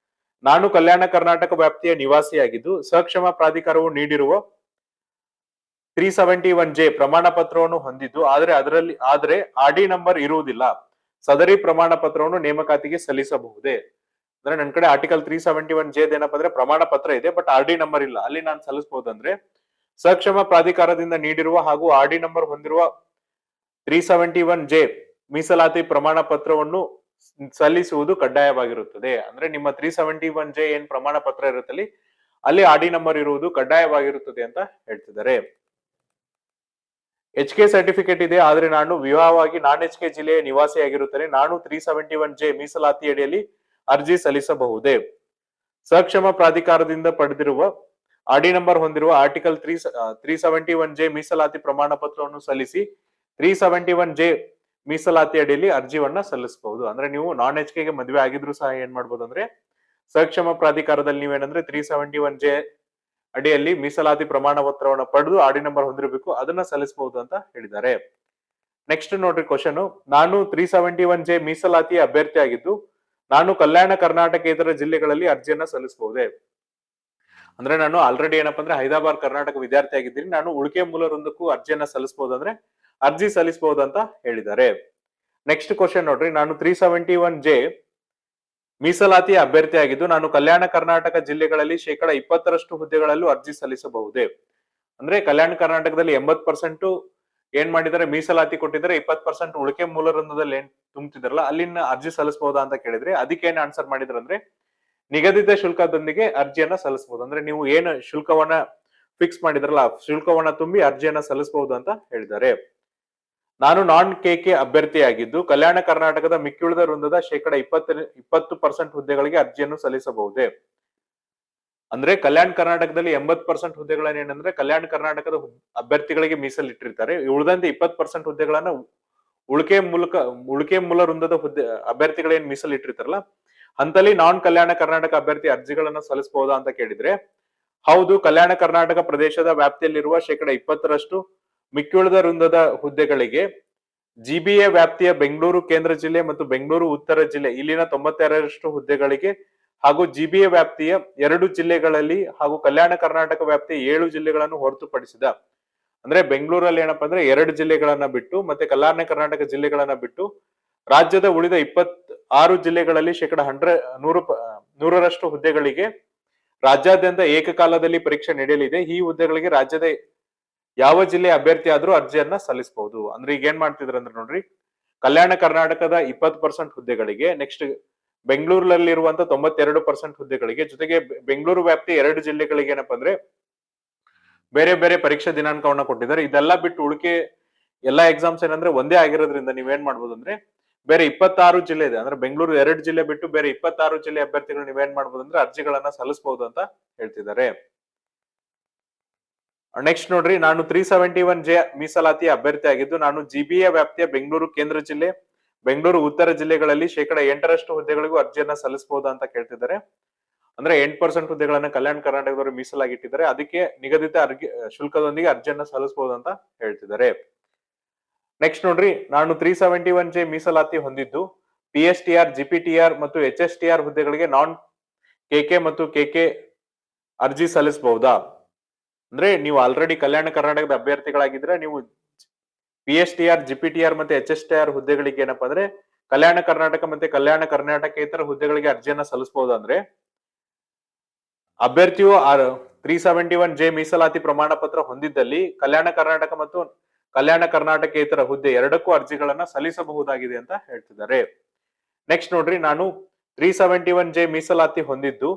ನಾನು ಕಲ್ಯಾಣ ಕರ್ನಾಟಕ ವ್ಯಾಪ್ತಿಯ ನಿವಾಸಿಯಾಗಿದ್ದು ಸಕ್ಷಮ ಪ್ರಾಧಿಕಾರವು ನೀಡಿರುವ 371J ಪ್ರಮಾಣ ಪತ್ರವನ್ನು ಹೊಂದಿದ್ದು ಆದರೆ RD ನಂಬರ್ ಇರುವುದಿಲ್ಲ. ಸದರಿ ಪ್ರಮಾಣ ಪತ್ರವನ್ನು ನೇಮಕಾತಿಗೆ ಸಲ್ಲಿಸಬಹುದೇ? ಅಂದ್ರೆ ನನ್ನ ಕಡೆ ಆರ್ಟಿಕಲ್ 371J ಏನಪ್ಪಾ ಅಂದ್ರೆ ಪ್ರಮಾಣ ಪತ್ರ ಇದೆ, ಬಟ್ RD ನಂಬರ್ ಇಲ್ಲ, ಅಲ್ಲಿ ನಾನು ಸಲ್ಲಿಸಬಹುದಂದ್ರೆ ಸಕ್ಷಮ ಪ್ರಾಧಿಕಾರದಿಂದ ನೀಡಿರುವ ಹಾಗೂ RD ನಂಬರ್ ಹೊಂದಿರುವ 371J ಮೀಸಲಾತಿ ಪ್ರಮಾಣ ಪತ್ರವನ್ನು ಸಲ್ಲಿಸುವುದು ಕಡ್ಡಾಯವಾಗಿರುತ್ತದೆ. ಅಂದ್ರೆ ನಿಮ್ಮ 371J ಏನ್ ಪ್ರಮಾಣ ಪತ್ರ ಇರುತ್ತಲ್ಲಿ ಅಲ್ಲಿ RD ನಂಬರ್ ಇರುವುದು ಕಡ್ಡಾಯವಾಗಿರುತ್ತದೆ ಅಂತ ಹೇಳ್ತಿದ್ದಾರೆ. HK ಸರ್ಟಿಫಿಕೇಟ್ ಇದೆ, ಆದ್ರೆ ನಾನು ವಿವಾಹವಾಗಿ ನಾನ್ HK ಜಿಲ್ಲೆಯ ನಿವಾಸಿಯಾಗಿರುತ್ತೇನೆ, ನಾನು 371J ಮೀಸಲಾತಿ ಅಡಿಯಲ್ಲಿ ಅರ್ಜಿ ಸಲ್ಲಿಸಬಹುದೇ? ಸಕ್ಷಮ ಪ್ರಾಧಿಕಾರದಿಂದ ಪಡೆದಿರುವ RD ನಂಬರ್ ಹೊಂದಿರುವ ಆರ್ಟಿಕಲ್ 371J ಮೀಸಲಾತಿ ಪ್ರಮಾಣ ಪತ್ರವನ್ನು ಸಲ್ಲಿಸಿ 371J ಮೀಸಲಾತಿ ಅಡಿಯಲ್ಲಿ ಅರ್ಜಿವನ್ನ ಸಲ್ಲಿಸಬಹುದು. ಅಂದ್ರೆ ನೀವು ನಾನ್ HK ಗೆ ಮದುವೆ ಆಗಿದ್ರು ಸಹ ಏನ್ ಮಾಡ್ಬೋದು ಅಂದ್ರೆ ಸಕ್ಷಮ ಪ್ರಾಧಿಕಾರದಲ್ಲಿ ನೀವೇನಂದ್ರೆ 371J ಅಡಿಯಲ್ಲಿ ಮೀಸಲಾತಿ ಪ್ರಮಾಣ ಪತ್ರವನ್ನು ಪಡೆದು RD ನಂಬರ್ ಹೊಂದಿರಬೇಕು, ಅದನ್ನ ಸಲ್ಲಿಸಬಹುದು ಅಂತ ಹೇಳಿದ್ದಾರೆ. ನೆಕ್ಸ್ಟ್ ನೋಡ್ರಿ ಕ್ವಶನ್, ನಾನು 371J ಮೀಸಲಾತಿ ಅಭ್ಯರ್ಥಿಯಾಗಿದ್ದು ನಾನು ಕಲ್ಯಾಣ ಕರ್ನಾಟಕೇತರ ಜಿಲ್ಲೆಗಳಲ್ಲಿ ಅರ್ಜಿಯನ್ನ ಸಲ್ಲಿಸಬಹುದೇ? ಅಂದ್ರೆ ನಾನು ಆಲ್ರೆಡಿ ಏನಪ್ಪಾ ಅಂದ್ರೆ ಹೈದರಾಬಾದ್ ಕರ್ನಾಟಕ ವಿದ್ಯಾರ್ಥಿ ಆಗಿದ್ದೀನಿ, ನಾನು ಉಳಿಕೆ ಮೂಲ ವೃಂದಕ್ಕೂ ಅರ್ಜಿಯನ್ನ ಸಲ್ಲಿಸಬಹುದು ಅಂದ್ರೆ ಅರ್ಜಿ ಸಲ್ಲಿಸಬಹುದು ಅಂತ ಹೇಳಿದ್ದಾರೆ. ನೆಕ್ಸ್ಟ್ ಕ್ವಶನ್ ನೋಡ್ರಿ, ನಾನು 371J ಮೀಸಲಾತಿ ಅಭ್ಯರ್ಥಿ ಆಗಿದ್ದು ನಾನು ಕಲ್ಯಾಣ ಕರ್ನಾಟಕ ಜಿಲ್ಲೆಗಳಲ್ಲಿ 20% ಹುದ್ದೆಗಳಲ್ಲೂ ಅರ್ಜಿ ಸಲ್ಲಿಸಬಹುದೇ? ಅಂದ್ರೆ ಕಲ್ಯಾಣ ಕರ್ನಾಟಕದಲ್ಲಿ 80% ಏನ್ ಮಾಡಿದ್ದಾರೆ ಮೀಸಲಾತಿ ಕೊಟ್ಟಿದ್ದಾರೆ, 20% ಉಳಿಕೆ ಮೂಲ ವೃಂದದಲ್ಲಿ ಏನ್ ತುಂಬ್ತಿದಾರಲ್ಲ ಅಲ್ಲಿನ ಅರ್ಜಿ ಸಲ್ಲಿಸಬಹುದಾ ಅಂತ ಕೇಳಿದ್ರೆ ಅದಕ್ಕೆ ಏನ್ ಆನ್ಸರ್ ಮಾಡಿದ್ರು ಅಂದ್ರೆ ನಿಗದಿತ ಶುಲ್ಕದೊಂದಿಗೆ ಅರ್ಜಿಯನ್ನ ಸಲ್ಲಿಸಬಹುದು. ಅಂದ್ರೆ ನೀವು ಏನು ಶುಲ್ಕವನ್ನ ಫಿಕ್ಸ್ ಮಾಡಿದ್ರಲ್ಲ ಶುಲ್ಕವನ್ನ ತುಂಬಿ ಅರ್ಜಿಯನ್ನ ಸಲ್ಲಿಸಬಹುದು ಅಂತ ಹೇಳಿದ್ದಾರೆ. ನಾನು ನಾನ್ ಕೆಕೆ ಅಭ್ಯರ್ಥಿಯಾಗಿದ್ದು ಕಲ್ಯಾಣ ಕರ್ನಾಟಕದ ಮಿಕ್ಕುಳಿದ ವೃಂದದ ಶೇಕಡ 20% ಹುದ್ದೆಗಳಿಗೆ ಅರ್ಜಿಯನ್ನು ಸಲ್ಲಿಸಬಹುದೇ? ಅಂದ್ರೆ ಕಲ್ಯಾಣ ಕರ್ನಾಟಕದಲ್ಲಿ 80% ಹುದ್ದೆಗಳನ್ನ ಏನಂದ್ರೆ ಕಲ್ಯಾಣ ಕರ್ನಾಟಕದ ಅಭ್ಯರ್ಥಿಗಳಿಗೆ ಮೀಸಲಿಟ್ಟಿರ್ತಾರೆ. ಉಳಿದಂತೆ 20% ಹುದ್ದೆಗಳನ್ನ ಉಳಿಕೆ ಮೂಲ ವೃಂದದ ಹುದ್ದೆ ಅಭ್ಯರ್ಥಿಗಳೇನ್ ಮೀಸಲಿಟ್ಟಿರ್ತಾರಲ್ಲ ಅಂತಲ್ಲಿ ನಾನ್ ಕಲ್ಯಾಣ ಕರ್ನಾಟಕ ಅಭ್ಯರ್ಥಿ ಅರ್ಜಿಗಳನ್ನ ಸಲ್ಲಿಸಬಹುದಾ ಅಂತ ಕೇಳಿದ್ರೆ ಹೌದು, ಕಲ್ಯಾಣ ಕರ್ನಾಟಕ ಪ್ರದೇಶದ ವ್ಯಾಪ್ತಿಯಲ್ಲಿರುವ ಶೇಕಡ 20% ಮಿಕ್ಕುಳಿದ ವೃಂದದ ಹುದ್ದೆಗಳಿಗೆ ಜಿಬಿಎ ವ್ಯಾಪ್ತಿಯ ಬೆಂಗಳೂರು ಕೇಂದ್ರ ಜಿಲ್ಲೆ ಮತ್ತು ಬೆಂಗಳೂರು ಉತ್ತರ ಜಿಲ್ಲೆ ಇಲ್ಲಿನ 92% ಹುದ್ದೆಗಳಿಗೆ ಹಾಗೂ ಜಿಬಿಎ ವ್ಯಾಪ್ತಿಯ 2 ಜಿಲ್ಲೆಗಳಲ್ಲಿ ಹಾಗೂ ಕಲ್ಯಾಣ ಕರ್ನಾಟಕ ವ್ಯಾಪ್ತಿಯ 7 ಜಿಲ್ಲೆಗಳನ್ನು ಹೊರತುಪಡಿಸಿದ ಅಂದ್ರೆ ಬೆಂಗಳೂರಲ್ಲಿ ಏನಪ್ಪಾ ಅಂದ್ರೆ 2 ಜಿಲ್ಲೆಗಳನ್ನ ಬಿಟ್ಟು ಮತ್ತೆ ಕಲ್ಯಾಣ ಕರ್ನಾಟಕ ಜಿಲ್ಲೆಗಳನ್ನ ಬಿಟ್ಟು ರಾಜ್ಯದ ಉಳಿದ 26 ಜಿಲ್ಲೆಗಳಲ್ಲಿ ಶೇಕಡ 100% ಹುದ್ದೆಗಳಿಗೆ ರಾಜ್ಯಾದ್ಯಂತ ಏಕಕಾಲದಲ್ಲಿ ಪರೀಕ್ಷೆ ನಡೆಯಲಿದೆ. ಈ ಹುದ್ದೆಗಳಿಗೆ ರಾಜ್ಯದ ಯಾವ ಜಿಲ್ಲೆ ಅಭ್ಯರ್ಥಿ ಆದ್ರೂ ಅರ್ಜಿಯನ್ನ ಸಲ್ಲಿಸಬಹುದು. ಅಂದ್ರೆ ಈಗ ಏನ್ ಮಾಡ್ತಿದ್ರ ಅಂದ್ರೆ ನೋಡ್ರಿ, ಕಲ್ಯಾಣ ಕರ್ನಾಟಕದ 20% ಹುದ್ದೆಗಳಿಗೆ, ನೆಕ್ಸ್ಟ್ ಬೆಂಗಳೂರಲ್ಲಿರುವಂತ 92% ಹುದ್ದೆಗಳಿಗೆ, ಜೊತೆಗೆ ಬೆಂಗಳೂರು ವ್ಯಾಪ್ತಿ 2 ಜಿಲ್ಲೆಗಳಿಗೆ ಏನಪ್ಪಾ ಅಂದ್ರೆ ಬೇರೆ ಬೇರೆ ಪರೀಕ್ಷಾ ದಿನಾಂಕವನ್ನ ಕೊಟ್ಟಿದ್ದಾರೆ. ಇದೆಲ್ಲ ಬಿಟ್ಟು ಉಳಿಕೆ ಎಲ್ಲಾ ಎಕ್ಸಾಮ್ಸ್ ಏನಂದ್ರೆ ಒಂದೇ ಆಗಿರೋದ್ರಿಂದ ನೀವೇನ್ ಮಾಡ್ಬೋದು ಅಂದ್ರೆ ಬೇರೆ 26 ಜಿಲ್ಲೆ ಇದೆ ಅಂದ್ರೆ ಬೆಂಗಳೂರು 2 ಜಿಲ್ಲೆ ಬಿಟ್ಟು ಬೇರೆ 26 ಜಿಲ್ಲೆ ಅಭ್ಯರ್ಥಿಗಳು ನೀವೇನ್ ಮಾಡ್ಬೋದು ಅಂದ್ರೆ ಅರ್ಜಿಗಳನ್ನ ಸಲ್ಲಿಸಬಹುದು ಅಂತ ಹೇಳ್ತಿದ್ದಾರೆ. ನೆಕ್ಸ್ಟ್ ನೋಡ್ರಿ, ನಾನು 371J ಮೀಸಲಾತಿ ಅಭ್ಯರ್ಥಿ ಆಗಿದ್ದು ನಾನು ಜಿಬಿಎ ವ್ಯಾಪ್ತಿಯ ಬೆಂಗಳೂರು ಕೇಂದ್ರ ಜಿಲ್ಲೆ, ಬೆಂಗಳೂರು ಉತ್ತರ ಜಿಲ್ಲೆಗಳಲ್ಲಿ ಶೇಕಡ 8% ಹುದ್ದೆಗಳಿಗೂ ಅರ್ಜಿಯನ್ನ ಸಲ್ಲಿಸಬಹುದಾ ಅಂತ ಕೇಳ್ತಿದ್ದಾರೆ. ಅಂದ್ರೆ 8% ಹುದ್ದೆಗಳನ್ನ ಕಲ್ಯಾಣ ಕರ್ನಾಟಕದವರು ಮೀಸಲಾಗಿಟ್ಟಿದ್ದಾರೆ, ಅದಕ್ಕೆ ನಿಗದಿತ ಶುಲ್ಕದೊಂದಿಗೆ ಅರ್ಜಿಯನ್ನ ಸಲ್ಲಿಸಬಹುದು ಅಂತ ಹೇಳ್ತಿದ್ದಾರೆ. ನೆಕ್ಸ್ಟ್ ನೋಡ್ರಿ, ನಾನು 371J ಮೀಸಲಾತಿ ಹೊಂದಿದ್ದು PSTR, GPTR ಮತ್ತು HSTR ಹುದ್ದೆಗಳಿಗೆ ನಾನ್ ಕೆಕೆ ಮತ್ತು ಕೆಕೆ ಅರ್ಜಿ ಸಲ್ಲಿಸಬಹುದಾ? ಅಂದ್ರೆ ನೀವು ಆಲ್ರೆಡಿ ಕಲ್ಯಾಣ ಕರ್ನಾಟಕದ ಅಭ್ಯರ್ಥಿಗಳಾಗಿದ್ರೆ ನೀವು PSTR, GPTR ಮತ್ತೆ HSTR ಹುದ್ದೆಗಳಿಗೆ ಏನಪ್ಪಾ ಅಂದ್ರೆ ಕಲ್ಯಾಣ ಕರ್ನಾಟಕ ಮತ್ತೆ ಕಲ್ಯಾಣ ಕರ್ನಾಟಕೇತರ ಹುದ್ದೆಗಳಿಗೆ ಅರ್ಜಿಯನ್ನ ಸಲ್ಲಿಸಬಹುದು. ಅಂದ್ರೆ ಅಭ್ಯರ್ಥಿಯು 371J ಮೀಸಲಾತಿ ಪ್ರಮಾಣ ಪತ್ರ ಹೊಂದಿದ್ದಲ್ಲಿ ಕಲ್ಯಾಣ ಕರ್ನಾಟಕ ಮತ್ತು ಕಲ್ಯಾಣ ಕರ್ನಾಟಕೇತರ ಹುದ್ದೆ ಎರಡಕ್ಕೂ ಅರ್ಜಿಗಳನ್ನ ಸಲ್ಲಿಸಬಹುದಾಗಿದೆ ಅಂತ ಹೇಳ್ತಿದ್ದಾರೆ. ನೆಕ್ಸ್ಟ್ ನೋಡ್ರಿ, ನಾನು 371J ಮೀಸಲಾತಿ ಹೊಂದಿದ್ದು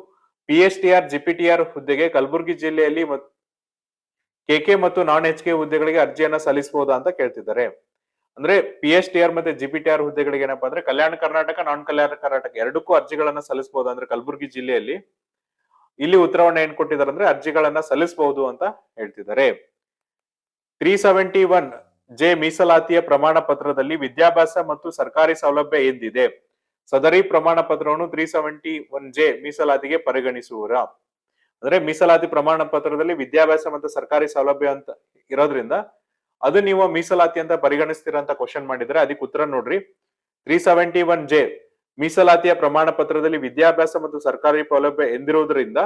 PSTR, GPTR ಹುದ್ದೆಗೆ ಕಲಬುರಗಿ ಜಿಲ್ಲೆಯಲ್ಲಿ ಕೆಕೆ ಮತ್ತು ನಾನ್ HK ಹುದ್ದೆಗಳಿಗೆ ಅರ್ಜಿಯನ್ನ ಸಲ್ಲಿಸಬಹುದಾ ಅಂತ ಕೇಳ್ತಿದ್ದಾರೆ. ಅಂದ್ರೆ PSTR ಮತ್ತೆ GPTR ಹುದ್ದೆಗಳಿಗೆ ಏನಪ್ಪಾ ಅಂದ್ರೆ ಕಲ್ಯಾಣ ಕರ್ನಾಟಕ, ನಾನ್ ಕಲ್ಯಾಣ ಕರ್ನಾಟಕ ಎರಡಕ್ಕೂ ಅರ್ಜಿಗಳನ್ನ ಸಲ್ಲಿಸಬಹುದು. ಅಂದ್ರೆ ಕಲಬುರಗಿ ಜಿಲ್ಲೆಯಲ್ಲಿ ಇಲ್ಲಿ ಉತ್ತರವನ್ನ ಏನ್ ಕೊಟ್ಟಿದ್ದಾರೆ ಅಂದ್ರೆ ಅರ್ಜಿಗಳನ್ನ ಸಲ್ಲಿಸಬಹುದು ಅಂತ ಹೇಳ್ತಿದ್ದಾರೆ. 371J ಮೀಸಲಾತಿಯ ಪ್ರಮಾಣ ಪತ್ರದಲ್ಲಿ ವಿದ್ಯಾಭ್ಯಾಸ ಮತ್ತು ಸರ್ಕಾರಿ ಸೌಲಭ್ಯ ಎಂದಿದೆ. ಸದರಿ ಪ್ರಮಾಣ ಪತ್ರವನ್ನು 371J ಮೀಸಲಾತಿಗೆ ಪರಿಗಣಿಸುವರ? ಅಂದ್ರೆ ಮೀಸಲಾತಿ ಪ್ರಮಾಣ ಪತ್ರದಲ್ಲಿ ವಿದ್ಯಾಭ್ಯಾಸ ಮತ್ತು ಸರ್ಕಾರಿ ಸೌಲಭ್ಯ ಅಂತ ಇರೋದ್ರಿಂದ ಅದು ನೀವು ಮೀಸಲಾತಿ ಅಂತ ಪರಿಗಣಿಸ್ತೀರಾ ಅಂತ ಕ್ವಶನ್ ಮಾಡಿದ್ರೆ ಅದಕ್ಕೆ ಉತ್ತರ ನೋಡ್ರಿ, 371J ಮೀಸಲಾತಿಯ ಪ್ರಮಾಣ ಪತ್ರದಲ್ಲಿ ವಿದ್ಯಾಭ್ಯಾಸ ಮತ್ತು ಸರ್ಕಾರಿ ಸೌಲಭ್ಯ ಎಂದಿರುವುದರಿಂದ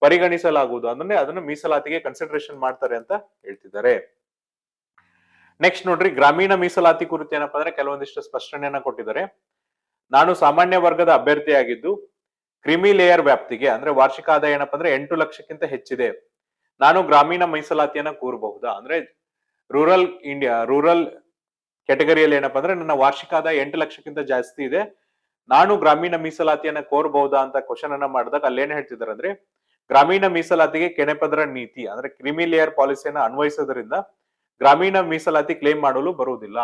ಪರಿಗಣಿಸಲಾಗುವುದು. ಅಂದ್ರೆ ಅದನ್ನು ಮೀಸಲಾತಿಗೆ ಕನ್ಸಿಡರೇಷನ್ ಮಾಡ್ತಾರೆ ಅಂತ ಹೇಳ್ತಿದ್ದಾರೆ. ನೆಕ್ಸ್ಟ್ ನೋಡ್ರಿ, ಗ್ರಾಮೀಣ ಮೀಸಲಾತಿ ಕುರಿತು ಏನಪ್ಪಾ ಅಂದ್ರೆ ಕೆಲವೊಂದಿಷ್ಟು ಸ್ಪಷ್ಟನೆಯನ್ನ ಕೊಟ್ಟಿದ್ದಾರೆ. ನಾನು ಸಾಮಾನ್ಯ ವರ್ಗದ ಅಭ್ಯರ್ಥಿಯಾಗಿದ್ದು ಕ್ರಿಮಿ ಲೇಯರ್ ವ್ಯಾಪ್ತಿಗೆ ಅಂದ್ರೆ ವಾರ್ಷಿಕ ಆದಾಯ ಏನಪ್ಪಾ ಅಂದ್ರೆ 8 ಲಕ್ಷಕ್ಕಿಂತ ಹೆಚ್ಚಿದೆ. ನಾನು ಗ್ರಾಮೀಣ ಮೀಸಲಾತಿಯನ್ನ ಕೋರಬಹುದಾ? ಅಂದ್ರೆ ರೂರಲ್ ಕ್ಯಾಟಗರಿಯಲ್ಲಿ ಏನಪ್ಪಾ ಅಂದ್ರೆ ನನ್ನ ವಾರ್ಷಿಕ ಆದಾಯ 8 ಲಕ್ಷಕ್ಕಿಂತ ಜಾಸ್ತಿ ಇದೆ, ನಾನು ಗ್ರಾಮೀಣ ಮೀಸಲಾತಿಯನ್ನ ಕೋರಬಹುದಾ ಅಂತ ಕ್ವಶನ್ ಅನ್ನ ಮಾಡಿದಾಗ ಅಲ್ಲಿ ಏನ್ ಹೇಳ್ತಿದ್ದಾರೆ ಅಂದ್ರೆ ಗ್ರಾಮೀಣ ಮೀಸಲಾತಿಗೆ ಕೆನೆಪದರ ನೀತಿ ಅಂದ್ರೆ ಕ್ರಿಮಿ ಲೇಯರ್ ಪಾಲಿಸಿಯನ್ನ ಅನ್ವಯಿಸೋದ್ರಿಂದ ಗ್ರಾಮೀಣ ಮೀಸಲಾತಿ ಕ್ಲೇಮ್ ಮಾಡಲು ಬರುವುದಿಲ್ಲ.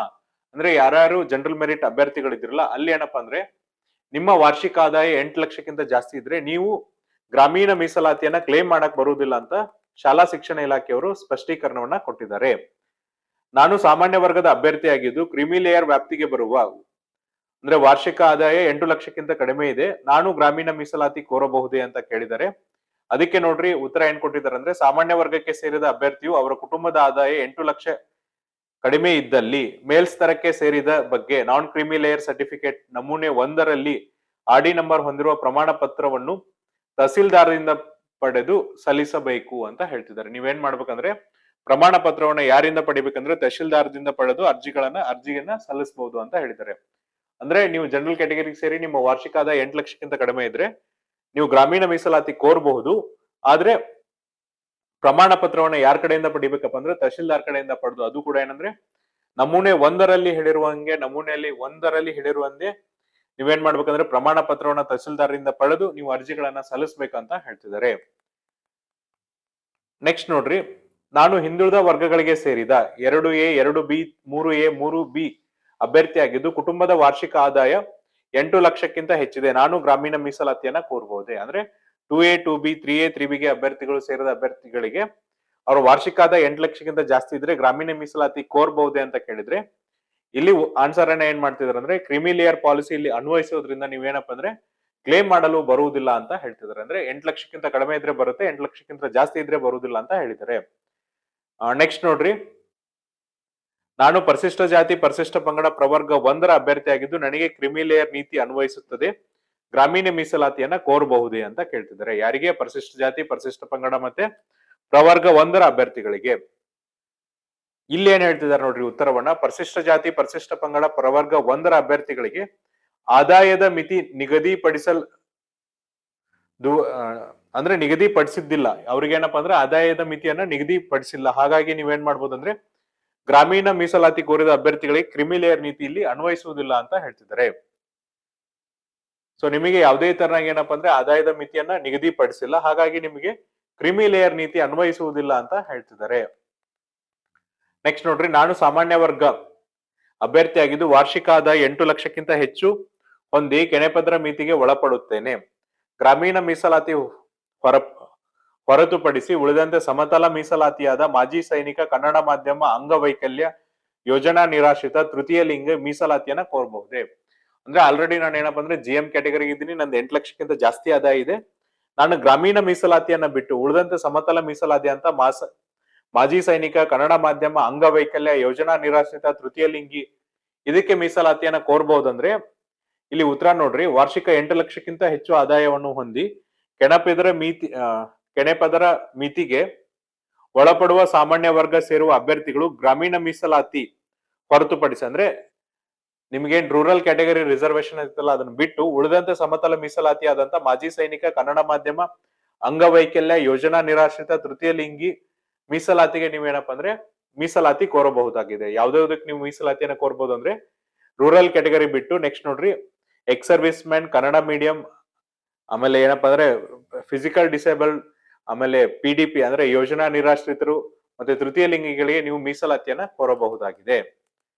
ಅಂದ್ರೆ ಯಾರ್ಯಾರು ಜನರಲ್ ಮೆರಿಟ್ ಅಭ್ಯರ್ಥಿಗಳಿದ್ರಲ್ಲ ಅಲ್ಲಿ ಏನಪ್ಪಾ ಅಂದ್ರೆ ನಿಮ್ಮ ವಾರ್ಷಿಕ ಆದಾಯ 8 ಲಕ್ಷಕ್ಕಿಂತ ಜಾಸ್ತಿ ಇದ್ರೆ ನೀವು ಗ್ರಾಮೀಣ ಮೀಸಲಾತಿಯನ್ನ ಕ್ಲೇಮ್ ಮಾಡಕ್ ಬರುವುದಿಲ್ಲ ಅಂತ ಶಾಲಾ ಶಿಕ್ಷಣ ಇಲಾಖೆಯವರು ಸ್ಪಷ್ಟೀಕರಣವನ್ನ ಕೊಟ್ಟಿದ್ದಾರೆ. ನಾನು ಸಾಮಾನ್ಯ ವರ್ಗದ ಅಭ್ಯರ್ಥಿಯಾಗಿದ್ದು ಕ್ರಿಮಿ ಲೇಯರ್ ವ್ಯಾಪ್ತಿಗೆ ಬರುವ ಅಂದ್ರೆ ವಾರ್ಷಿಕ ಆದಾಯ 8 ಲಕ್ಷಕ್ಕಿಂತ ಕಡಿಮೆ ಇದೆ, ನಾನು ಗ್ರಾಮೀಣ ಮೀಸಲಾತಿ ಕೋರಬಹುದೇ ಅಂತ ಕೇಳಿದರೆ ಅದಕ್ಕೆ ನೋಡ್ರಿ ಉತ್ತರ ಏನ್ ಕೊಟ್ಟಿದ್ದಾರೆ ಅಂದ್ರೆ ಸಾಮಾನ್ಯ ವರ್ಗಕ್ಕೆ ಸೇರಿದ ಅಭ್ಯರ್ಥಿಯು ಅವರ ಕುಟುಂಬದ ಆದಾಯ 8 ಲಕ್ಷ ಕಡಿಮೆ ಇದ್ದಲ್ಲಿ ಮೇಲ್ಸ್ತರಕ್ಕೆ ಸೇರಿದ ಬಗ್ಗೆ ನಾನ್ ಕ್ರಿಮಿ ಲೇಯರ್ ಸರ್ಟಿಫಿಕೇಟ್ ನಮೂನೆ 1ರಲ್ಲಿ ಆಡಿ ನಂಬರ್ ಹೊಂದಿರುವ ಪ್ರಮಾಣ ಪತ್ರವನ್ನು ತಹಸೀಲ್ದಾರರಿಂದ ಪಡೆದು ಸಲ್ಲಿಸಬೇಕು ಅಂತ ಹೇಳ್ತಿದ್ದಾರೆ. ನೀವೇನ್ ಮಾಡ್ಬೇಕಂದ್ರೆ ಪ್ರಮಾಣ ಪತ್ರವನ್ನ ಯಾರಿಂದ ಪಡಿಬೇಕಂದ್ರೆ ತಹಶೀಲ್ದಾರದಿಂದ ಪಡೆದು ಅರ್ಜಿಯನ್ನ ಸಲ್ಲಿಸಬಹುದು ಅಂತ ಹೇಳಿದ್ದಾರೆ. ಅಂದ್ರೆ ನೀವು ಜನರಲ್ ಕ್ಯಾಟಗರಿಗೆ ಸೇರಿ ನಿಮ್ಮ ವಾರ್ಷಿಕ ಆದಾಯ 8 ಲಕ್ಷಕ್ಕಿಂತ ಕಡಿಮೆ ಇದ್ರೆ ನೀವು ಗ್ರಾಮೀಣ ಮೀಸಲಾತಿ ಕೋರಬಹುದು. ಆದ್ರೆ ಪ್ರಮಾಣ ಪತ್ರವನ್ನ ಯಾರ ಕಡೆಯಿಂದ ಪಡಿಬೇಕಪ್ಪ ಅಂದ್ರೆ ತಹಶೀಲ್ದಾರ್ ಕಡೆಯಿಂದ ಪಡೆದು ಅದು ಕೂಡ ಏನಂದ್ರೆ ನಮೂನೆಯಲ್ಲಿ 1ರಲ್ಲಿ ಹೇಳಿರುವಂಗೆ ನೀವೇನ್ ಮಾಡ್ಬೇಕಂದ್ರೆ ಪ್ರಮಾಣ ಪತ್ರವನ್ನ ತಹಶೀಲ್ದಾರರಿಂದ ಪಡೆದು ನೀವು ಅರ್ಜಿಗಳನ್ನ ಸಲ್ಲಿಸಬೇಕಂತ ಹೇಳ್ತಿದ್ದಾರೆ. ನೆಕ್ಸ್ಟ್ ನೋಡ್ರಿ, ನಾನು ಹಿಂದುಳಿದ ವರ್ಗಗಳಿಗೆ ಸೇರಿದ 2A 2B 3A 3B ಅಭ್ಯರ್ಥಿಯಾಗಿದ್ದು ಕುಟುಂಬದ ವಾರ್ಷಿಕ ಆದಾಯ 8 ಲಕ್ಷಕ್ಕಿಂತ ಹೆಚ್ಚಿದೆ, ನಾನು ಗ್ರಾಮೀಣ ಮೀಸಲಾತಿಯನ್ನ ಕೋರಬಹುದೇ? ಅಂದ್ರೆ 2A 2B 3A 3B ಗೆ ಅಭ್ಯರ್ಥಿಗಳು ಸೇರಿದ ಅಭ್ಯರ್ಥಿಗಳಿಗೆ ಅವರ ವಾರ್ಷಿಕ ಆದಾಯ 8 ಲಕ್ಷಕ್ಕಿಂತ ಜಾಸ್ತಿ ಇದ್ರೆ ಗ್ರಾಮೀಣ ಮೀಸಲಾತಿ ಕೋರಬಹುದೇ ಅಂತ ಕೇಳಿದ್ರೆ, ಇಲ್ಲಿ ಆನ್ಸರ್ ಅನ್ನ ಏನ್ ಮಾಡ್ತಿದಾರೆ ಅಂದ್ರೆ ಕ್ರಿಮಿ ಲೇಯರ್ ಪಾಲಿಸಿ ಇಲ್ಲಿ ಅನ್ವಯಿಸೋದ್ರಿಂದ ನೀವೇನಪ್ಪ ಅಂದ್ರೆ ಕ್ಲೇಮ್ ಮಾಡಲು ಬರುವುದಿಲ್ಲ ಅಂತ ಹೇಳ್ತಿದ್ದಾರೆ. ಅಂದ್ರೆ 8 ಲಕ್ಷಕ್ಕಿಂತ ಕಡಿಮೆ ಇದ್ರೆ ಬರುತ್ತೆ, 8 ಲಕ್ಷಕ್ಕಿಂತ ಜಾಸ್ತಿ ಇದ್ರೆ ಬರುವುದಿಲ್ಲ ಅಂತ ಹೇಳಿದ್ದಾರೆ. ನೆಕ್ಸ್ಟ್ ನೋಡ್ರಿ, ನಾನು ಪರಿಶಿಷ್ಟ ಜಾತಿ ಪರಿಶಿಷ್ಟ ಪಂಗಡ ಪ್ರವರ್ಗ 1ರ ಅಭ್ಯರ್ಥಿಯಾಗಿದ್ದು ನನಗೆ ಕ್ರಿಮಿ ಲೇಯರ್ ನೀತಿ ಅನ್ವಯಿಸುತ್ತದೆ, ಗ್ರಾಮೀಣ ಮೀಸಲಾತಿಯನ್ನ ಕೋರಬಹುದೇ ಅಂತ ಕೇಳ್ತಿದ್ದಾರೆ. ಯಾರಿಗೆ? ಪರಿಶಿಷ್ಟ ಜಾತಿ ಪರಿಶಿಷ್ಟ ಪಂಗಡ ಮತ್ತೆ ಪ್ರವರ್ಗ 1ರ ಅಭ್ಯರ್ಥಿಗಳಿಗೆ. ಇಲ್ಲಿ ಏನ್ ಹೇಳ್ತಿದ್ದಾರೆ ನೋಡ್ರಿ ಉತ್ತರವನ್ನ, ಪರಿಶಿಷ್ಟ ಜಾತಿ ಪರಿಶಿಷ್ಟ ಪಂಗಡ ಪ್ರವರ್ಗ 1ರ ಅಭ್ಯರ್ಥಿಗಳಿಗೆ ಆದಾಯದ ಮಿತಿ ಅಂದ್ರೆ ನಿಗದಿಪಡಿಸಿದ್ದಿಲ್ಲ. ಅವ್ರಿಗೇನಪ್ಪ ಅಂದ್ರೆ ಆದಾಯದ ಮಿತಿಯನ್ನ ನಿಗದಿಪಡಿಸಿಲ್ಲ. ಹಾಗಾಗಿ ನೀವೇನ್ ಮಾಡ್ಬೋದು ಅಂದ್ರೆ ಗ್ರಾಮೀಣ ಮೀಸಲಾತಿ ಕೋರಿದ ಅಭ್ಯರ್ಥಿಗಳಿಗೆ ಕ್ರಿಮಿ ಲೇಯರ್ ನೀತಿ ಇಲ್ಲಿ ಅನ್ವಯಿಸುವುದಿಲ್ಲ ಅಂತ ಹೇಳ್ತಿದ್ದಾರೆ. ಸೊ ನಿಮಗೆ ಯಾವುದೇ ತರನಾಗಿ ಏನಪ್ಪಾ ಅಂದ್ರೆ ಆದಾಯದ ಮಿತಿಯನ್ನ ನಿಗದಿಪಡಿಸಿಲ್ಲ, ಹಾಗಾಗಿ ನಿಮಗೆ ಕ್ರಿಮಿ ಲೇಯರ್ ನೀತಿ ಅನ್ವಯಿಸುವುದಿಲ್ಲ ಅಂತ ಹೇಳ್ತಿದ್ದಾರೆ. ನೆಕ್ಸ್ಟ್ ನೋಡ್ರಿ, ನಾನು ಸಾಮಾನ್ಯ ವರ್ಗ ಅಭ್ಯರ್ಥಿಯಾಗಿದ್ದು ವಾರ್ಷಿಕ ಆದಾಯ 8 ಲಕ್ಷಕ್ಕಿಂತ ಹೆಚ್ಚು ಹೊಂದಿ ಕೆನೆಪತ್ರ ಮಿತಿಗೆ ಒಳಪಡುತ್ತೇನೆ, ಗ್ರಾಮೀಣ ಮೀಸಲಾತಿ ಹೊರತುಪಡಿಸಿ ಉಳಿದಂತೆ ಸಮತಲ ಮೀಸಲಾತಿಯಾದ ಮಾಜಿ ಸೈನಿಕ, ಕನ್ನಡ ಮಾಧ್ಯಮ, ಅಂಗವೈಕಲ್ಯ, ಯೋಜನಾ ನಿರಾಶ್ರಿತ, ತೃತೀಯ ಲಿಂಗ ಮೀಸಲಾತಿಯನ್ನ ಕೋರಬಹುದೇ? ಅಂದ್ರೆ ಆಲ್ರೆಡಿ ನಾನು ಏನಪ್ಪಾ ಅಂದ್ರೆ GM ಕ್ಯಾಟಗರಿ ಇದ್ದೀನಿ, ನಂದು 8 ಲಕ್ಷಕ್ಕಿಂತ ಜಾಸ್ತಿ ಆದಾಯ ಇದೆ, ನಾನು ಗ್ರಾಮೀಣ ಮೀಸಲಾತಿಯನ್ನ ಬಿಟ್ಟು ಉಳಿದಂತೆ ಸಮತಲ ಮೀಸಲಾತಿ ಅಂತ ಮಾಜಿ ಸೈನಿಕ, ಕನ್ನಡ ಮಾಧ್ಯಮ, ಅಂಗವೈಕಲ್ಯ, ಯೋಜನಾ ನಿರಾಶ್ರಿತ, ತೃತೀಯ ಲಿಂಗಿ ಇದಕ್ಕೆ ಮೀಸಲಾತಿಯನ್ನ ಕೋರಬಹುದಂದ್ರೆ ಇಲ್ಲಿ ಉತ್ತರ ನೋಡ್ರಿ, ವಾರ್ಷಿಕ 8 ಲಕ್ಷಕ್ಕಿಂತ ಹೆಚ್ಚು ಆದಾಯವನ್ನು ಹೊಂದಿ ಕೆನೆಪದರ ಮಿತಿಗೆ ಒಳಪಡುವ ಸಾಮಾನ್ಯ ವರ್ಗ ಸೇರುವ ಅಭ್ಯರ್ಥಿಗಳು ಗ್ರಾಮೀಣ ಮೀಸಲಾತಿ ಹೊರತುಪಡಿಸಿ, ಅಂದ್ರೆ ನಿಮ್ಗೇನ್ ರೂರಲ್ ಕ್ಯಾಟಗರಿ ರಿಸರ್ವೇಶನ್ ಇರ್ತಲ್ಲ ಅದನ್ನ ಬಿಟ್ಟು ಉಳಿದಂತೆ ಸಮತಲ ಮೀಸಲಾತಿ ಆದಂತ ಮಾಜಿ ಸೈನಿಕ, ಕನ್ನಡ ಮಾಧ್ಯಮ, ಅಂಗವೈಕಲ್ಯ, ಯೋಜನಾ ನಿರಾಶ್ರಿತ, ತೃತೀಯ ಲಿಂಗಿ ಮೀಸಲಾತಿಗೆ ನೀವೇನಪ್ಪ ಅಂದ್ರೆ ಮೀಸಲಾತಿ ಕೋರಬಹುದಾಗಿದೆ. ಯಾವ್ದಾವ್ದಕ್ಕೆ ನೀವು ಮೀಸಲಾತಿಯನ್ನ ಕೋರಬಹುದು ಅಂದ್ರೆ ರೂರಲ್ ಕ್ಯಾಟಗರಿ ಬಿಟ್ಟು. ನೆಕ್ಸ್ಟ್ ನೋಡ್ರಿ, ex service man, Kannada medium, ಆಮೇಲೆ ಏನಪ್ಪಾ ಅಂದ್ರೆ ಫಿಸಿಕಲ್ ಡಿಸೇಬಲ್ಡ್, ಆಮೇಲೆ PDP ಅಂದ್ರೆ ಯೋಜನಾ ನಿರಾಶ್ರಿತರು ಮತ್ತೆ ತೃತೀಯ ಲಿಂಗಿಗಳಿಗೆ ನೀವು ಮೀಸಲಾತಿಯನ್ನ ಕೋರಬಹುದಾಗಿದೆ.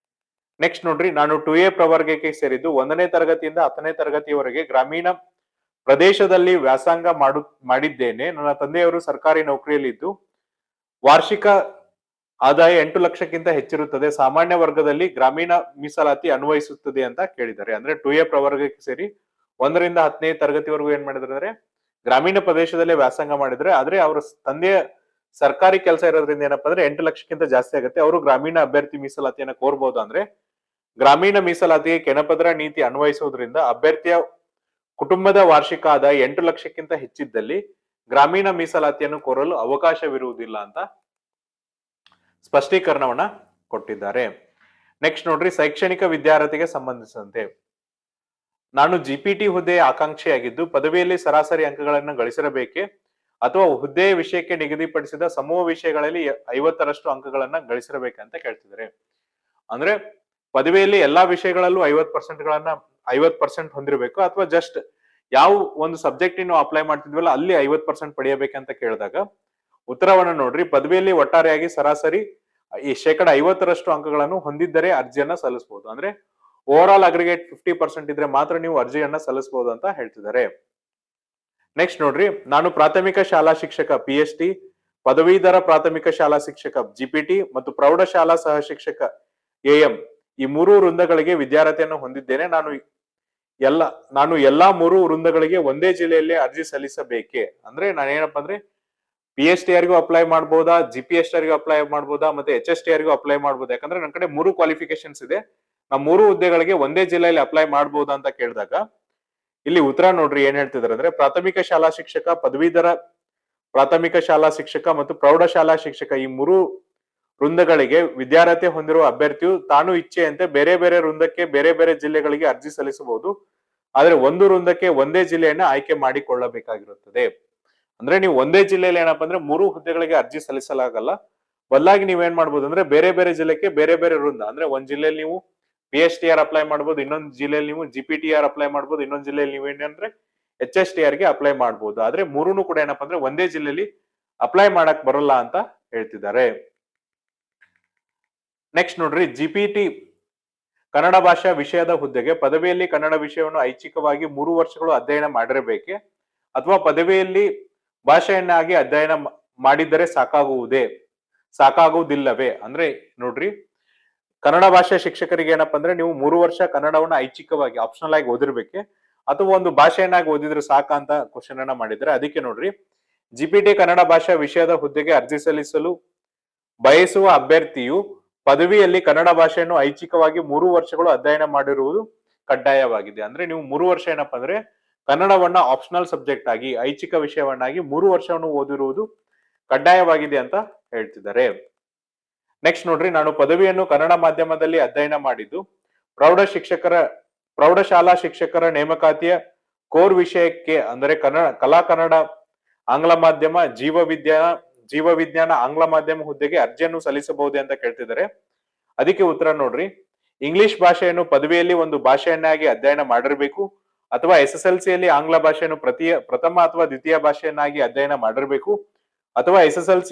ನೆಕ್ಸ್ಟ್ ನೋಡ್ರಿ, ನಾನು 2A ಪ್ರವರ್ಗಕ್ಕೆ ಸೇರಿದ್ದು 1ನೇ ತರಗತಿಯಿಂದ 10ನೇ ತರಗತಿಯವರೆಗೆ ಗ್ರಾಮೀಣ ಪ್ರದೇಶದಲ್ಲಿ ವ್ಯಾಸಂಗ ಮಾಡಿದ್ದೇನೆ, ನನ್ನ ತಂದೆಯವರು ಸರ್ಕಾರಿ ನೌಕರಿಯಲ್ಲಿದ್ದು ವಾರ್ಷಿಕ ಆದಾಯ 8 ಲಕ್ಷಕ್ಕಿಂತ ಹೆಚ್ಚಿರುತ್ತದೆ, ಸಾಮಾನ್ಯ ವರ್ಗದಲ್ಲಿ ಗ್ರಾಮೀಣ ಮೀಸಲಾತಿ ಅನ್ವಯಿಸುತ್ತದೆ ಅಂತ ಕೇಳಿದ್ದಾರೆ. ಅಂದ್ರೆ 2A ಪ್ರವರ್ಗಕ್ಕೆ ಸೇರಿ 1ರಿಂದ 10ನೇ ತರಗತಿವರೆಗೂ ಏನ್ ಮಾಡಿದ್ರೆ ಅಂದ್ರೆ ಗ್ರಾಮೀಣ ಪ್ರದೇಶದಲ್ಲೇ ವ್ಯಾಸಂಗ ಮಾಡಿದ್ರೆ, ಆದ್ರೆ ಅವ್ರ ತಂದೆಯ ಸರ್ಕಾರಿ ಕೆಲಸ ಇರೋದ್ರಿಂದ ಏನಪ್ಪಾ ಅಂದ್ರೆ 8 ಲಕ್ಷಕ್ಕಿಂತ ಜಾಸ್ತಿ ಆಗುತ್ತೆ, ಅವರು ಗ್ರಾಮೀಣ ಅಭ್ಯರ್ಥಿ ಮೀಸಲಾತಿಯನ್ನ ಕೋರಬಹುದು. ಅಂದ್ರೆ ಗ್ರಾಮೀಣ ಮೀಸಲಾತಿಗೆ ಕೆನಪತ್ರ ನೀತಿ ಅನ್ವಯಿಸುವುದರಿಂದ ಅಭ್ಯರ್ಥಿಯ ಕುಟುಂಬದ ವಾರ್ಷಿಕ ಆದಾಯ 8 ಲಕ್ಷಕ್ಕಿಂತ ಹೆಚ್ಚಿದ್ದಲ್ಲಿ ಗ್ರಾಮೀಣ ಮೀಸಲಾತಿಯನ್ನು ಕೋರಲು ಅವಕಾಶವಿರುವುದಿಲ್ಲ ಅಂತ ಸ್ಪಷ್ಟೀಕರಣವನ್ನ ಕೊಟ್ಟಿದ್ದಾರೆ. ನೆಕ್ಸ್ಟ್ ನೋಡ್ರಿ, ಶೈಕ್ಷಣಿಕ ವಿದ್ಯಾರ್ಥಿಗೆ ಸಂಬಂಧಿಸಿದಂತೆ ನಾನು GPT ಹುದ್ದೆಯ ಆಕಾಂಕ್ಷಿಯಾಗಿದ್ದು ಪದವಿಯಲ್ಲಿ ಸರಾಸರಿ ಅಂಕಗಳನ್ನು ಗಳಿಸಿರಬೇಕೆ ಅಥವಾ ಹುದ್ದೆಯ ವಿಷಯಕ್ಕೆ ನಿಗದಿಪಡಿಸಿದ ಸಮೂಹ ವಿಷಯಗಳಲ್ಲಿ 50ರಷ್ಟು ಅಂಕಗಳನ್ನ ಗಳಿಸಿರಬೇಕಂತ ಕೇಳ್ತಿದ್ದಾರೆ. ಅಂದ್ರೆ ಪದವಿಯಲ್ಲಿ ಎಲ್ಲಾ ವಿಷಯಗಳಲ್ಲೂ 50% ಹೊಂದಿರಬೇಕು, ಅಥವಾ ಜಸ್ಟ್ ಯಾವ ಒಂದು ಸಬ್ಜೆಕ್ಟ್ ನಾವು ಅಪ್ಲೈ ಮಾಡ್ತಿದ್ವಲ್ಲ ಅಲ್ಲಿ 50% ಪಡೆಯಬೇಕಂತ ಕೇಳಿದಾಗ ಉತ್ತರವನ್ನ ನೋಡ್ರಿ, ಪದವಿಯಲ್ಲಿ ಒಟ್ಟಾರೆಯಾಗಿ ಸರಾಸರಿ ಈ 50% ಅಂಕಗಳನ್ನು ಹೊಂದಿದ್ದರೆ ಅರ್ಜಿಯನ್ನ ಸಲ್ಲಿಸಬಹುದು. ಅಂದ್ರೆ ಓವರ್ ಆಲ್ ಅಗ್ರಿಗೇಟ್ 50% ಇದ್ರೆ ಮಾತ್ರ ನೀವು ಅರ್ಜಿಯನ್ನ ಸಲ್ಲಿಸಬಹುದು ಅಂತ ಹೇಳ್ತಿದ್ದಾರೆ. ನೆಕ್ಸ್ಟ್ ನೋಡ್ರಿ, ನಾನು ಪ್ರಾಥಮಿಕ ಶಾಲಾ ಶಿಕ್ಷಕ PST, ಪದವೀಧರ ಪ್ರಾಥಮಿಕ ಶಾಲಾ ಶಿಕ್ಷಕ GPT ಮತ್ತು ಪ್ರೌಢಶಾಲಾ ಸಹ ಶಿಕ್ಷಕ AM ಈ 3 ವೃಂದಗಳಿಗೆ ವಿದ್ಯಾರ್ಥಿಯನ್ನು ಹೊಂದಿದ್ದೇನೆ. ನಾನು ಎಲ್ಲಾ 3 ವೃಂದಗಳಿಗೆ ಒಂದೇ ಜಿಲ್ಲೆಯಲ್ಲಿ ಅರ್ಜಿ ಸಲ್ಲಿಸಬೇಕೆ? ಅಂದ್ರೆ ನಾನೇನಪ್ಪ ಅಂದ್ರೆ PSTRಗೂ ಅಪ್ಲೈ ಮಾಡಬಹುದಾ, GPSTRಗೂ ಅಪ್ಲೈ ಮಾಡಬಹುದಾ, ಮತ್ತೆ HSTRಗೂ ಅಪ್ಲೈ ಮಾಡಬಹುದಾ? ಯಾಕಂದ್ರೆ ನನ್ನ ಕಡೆ 3 ಕ್ವಾಲಿಫಿಕೇಶನ್ಸ್ ಇದೆ, ನಾ 3 ಹುದ್ದೆಗಳಿಗೆ ಒಂದೇ ಜಿಲ್ಲೆಯಲ್ಲಿ ಅಪ್ಲೈ ಮಾಡಬಹುದಾ ಅಂತ ಕೇಳಿದಾಗ ಇಲ್ಲಿ ಉತ್ತರ ನೋಡ್ರಿ ಏನ್ ಹೇಳ್ತಿದಾರೆ ಅಂದ್ರೆ, ಪ್ರಾಥಮಿಕ ಶಾಲಾ ಶಿಕ್ಷಕ, ಪದವೀಧರ ಪ್ರಾಥಮಿಕ ಶಾಲಾ ಶಿಕ್ಷಕ ಮತ್ತು ಪ್ರೌಢಶಾಲಾ ಶಿಕ್ಷಕ ಈ 3 ವೃಂದಗಳಿಗೆ ವಿದ್ಯಾರ್ಹತೆ ಹೊಂದಿರುವ ಅಭ್ಯರ್ಥಿಯು ತಾನು ಇಚ್ಛೆಯಂತೆ ಬೇರೆ ಬೇರೆ ವೃಂದಕ್ಕೆ ಬೇರೆ ಬೇರೆ ಜಿಲ್ಲೆಗಳಿಗೆ ಅರ್ಜಿ ಸಲ್ಲಿಸಬಹುದು, ಆದ್ರೆ ಒಂದು ವೃಂದಕ್ಕೆ ಒಂದೇ ಜಿಲ್ಲೆಯನ್ನ ಆಯ್ಕೆ ಮಾಡಿಕೊಳ್ಳಬೇಕಾಗಿರುತ್ತದೆ. ಅಂದ್ರೆ ನೀವು ಒಂದೇ ಜಿಲ್ಲೆಯಲ್ಲಿ ಏನಪ್ಪಾ ಅಂದ್ರೆ 3 ಹುದ್ದೆಗಳಿಗೆ ಅರ್ಜಿ ಸಲ್ಲಿಸಲಾಗಲ್ಲ, ಬದಲಾಗಿ ನೀವೇನ್ ಮಾಡ್ಬೋದು ಅಂದ್ರೆ ಬೇರೆ ಬೇರೆ ಜಿಲ್ಲೆಗೆ ಬೇರೆ ಬೇರೆ ವೃಂದ, ಅಂದ್ರೆ ಒಂದ್ ಜಿಲ್ಲೆಯಲ್ಲಿ ನೀವು PSTR ಅಪ್ಲೈ ಮಾಡಬಹುದು, ಇನ್ನೊಂದು ಜಿಲ್ಲೆಯಲ್ಲಿ ನೀವು GPTR ಅಪ್ಲೈ ಮಾಡಬಹುದು, ಇನ್ನೊಂದು ಜಿಲ್ಲೆಯಲ್ಲಿ ನೀವು ಏನಂದ್ರೆ HSTR ಗೆ ಅಪ್ಲೈ ಮಾಡಬಹುದು. ಆದ್ರೆ 3 ಕೂಡ ಏನಪ್ಪಾ ಅಂದ್ರೆ ಒಂದೇ ಜಿಲ್ಲೆಯಲ್ಲಿ ಅಪ್ಲೈ ಮಾಡಕ್ ಬರಲ್ಲ ಅಂತ ಹೇಳ್ತಿದ್ದಾರೆ. ನೆಕ್ಸ್ಟ್ ನೋಡ್ರಿ, ಜಿಪಿಟಿ ಕನ್ನಡ ಭಾಷಾ ವಿಷಯದ ಹುದ್ದೆಗೆ ಪದವಿಯಲ್ಲಿ ಕನ್ನಡ ವಿಷಯವನ್ನು ಐಚ್ಛಿಕವಾಗಿ 3 ವರ್ಷಗಳು ಅಧ್ಯಯನ ಮಾಡಿರಬೇಕೆ ಅಥವಾ ಪದವಿಯಲ್ಲಿ ಭಾಷೆಯನ್ನಾಗಿ ಅಧ್ಯಯನ ಮಾಡಿದ್ದರೆ ಸಾಕಾಗುವುದಿಲ್ಲವೇ? ಅಂದ್ರೆ ನೋಡ್ರಿ, ಕನ್ನಡ ಭಾಷಾ ಶಿಕ್ಷಕರಿಗೆ ಏನಪ್ಪಾ ಅಂದ್ರೆ ನೀವು 3 ವರ್ಷ ಕನ್ನಡವನ್ನ ಐಚ್ಛಿಕವಾಗಿ ಆಪ್ಷನಲ್ ಆಗಿ ಓದಿರ್ಬೇಕೆ ಅಥವಾ ಒಂದು ಭಾಷೆಯನ್ನಾಗಿ ಓದಿದ್ರೆ ಸಾಕ ಅಂತ ಕ್ವಶನ್ ಅನ್ನ ಮಾಡಿದ್ರೆ, ಅದಕ್ಕೆ ನೋಡ್ರಿ, ಜಿಪಿಟಿ ಕನ್ನಡ ಭಾಷಾ ವಿಷಯದ ಹುದ್ದೆಗೆ ಅರ್ಜಿ ಸಲ್ಲಿಸಲು ಬಯಸುವ ಅಭ್ಯರ್ಥಿಯು ಪದವಿಯಲ್ಲಿ ಕನ್ನಡ ಭಾಷೆಯನ್ನು ಐಚ್ಛಿಕವಾಗಿ 3 ವರ್ಷಗಳು ಅಧ್ಯಯನ ಮಾಡಿರುವುದು ಕಡ್ಡಾಯವಾಗಿದೆ. ಅಂದ್ರೆ ನೀವು 3 ವರ್ಷ ಏನಪ್ಪಾ ಅಂದ್ರೆ ಕನ್ನಡವನ್ನ ಆಪ್ಷನಲ್ ಸಬ್ಜೆಕ್ಟ್ ಆಗಿ ಐಚ್ಛಿಕ ವಿಷಯವನ್ನಾಗಿ 3 ವರ್ಷವನ್ನು ಓದಿರುವುದು ಕಡ್ಡಾಯವಾಗಿದೆ ಅಂತ ಹೇಳ್ತಿದ್ದಾರೆ. ನೆಕ್ಸ್ಟ್ ನೋಡ್ರಿ, ನಾನು ಪದವಿಯನ್ನು ಕನ್ನಡ ಮಾಧ್ಯಮದಲ್ಲಿ ಅಧ್ಯಯನ ಮಾಡಿದ್ದು ಪ್ರೌಢಶಾಲಾ ಶಿಕ್ಷಕರ ನೇಮಕಾತಿಯ ಕೋರ್ ವಿಷಯಕ್ಕೆ ಅಂದರೆ ಕಲಾ ಕನ್ನಡ, ಆಂಗ್ಲ ಮಾಧ್ಯಮ, ಜೀವವಿಜ್ಞಾನ ಆಂಗ್ಲ ಮಾಧ್ಯಮ ಹುದ್ದೆಗೆ ಅರ್ಜಿಯನ್ನು ಸಲ್ಲಿಸಬಹುದೇ ಅಂತ ಕೇಳ್ತಿದ್ದಾರೆ. ಅದಕ್ಕೆ ಉತ್ತರ ನೋಡ್ರಿ, ಇಂಗ್ಲಿಷ್ ಭಾಷೆಯನ್ನು ಪದವಿಯಲ್ಲಿ ಒಂದು ಭಾಷೆಯನ್ನಾಗಿ ಅಧ್ಯಯನ ಮಾಡಿರಬೇಕು ಅಥವಾ SSLCಯಲ್ಲಿ ಆಂಗ್ಲ ಭಾಷೆಯನ್ನು ಪ್ರಥಮ ಅಥವಾ ದ್ವಿತೀಯ ಭಾಷೆಯನ್ನಾಗಿ ಅಧ್ಯಯನ ಮಾಡಿರಬೇಕು ಅಥವಾ SSLC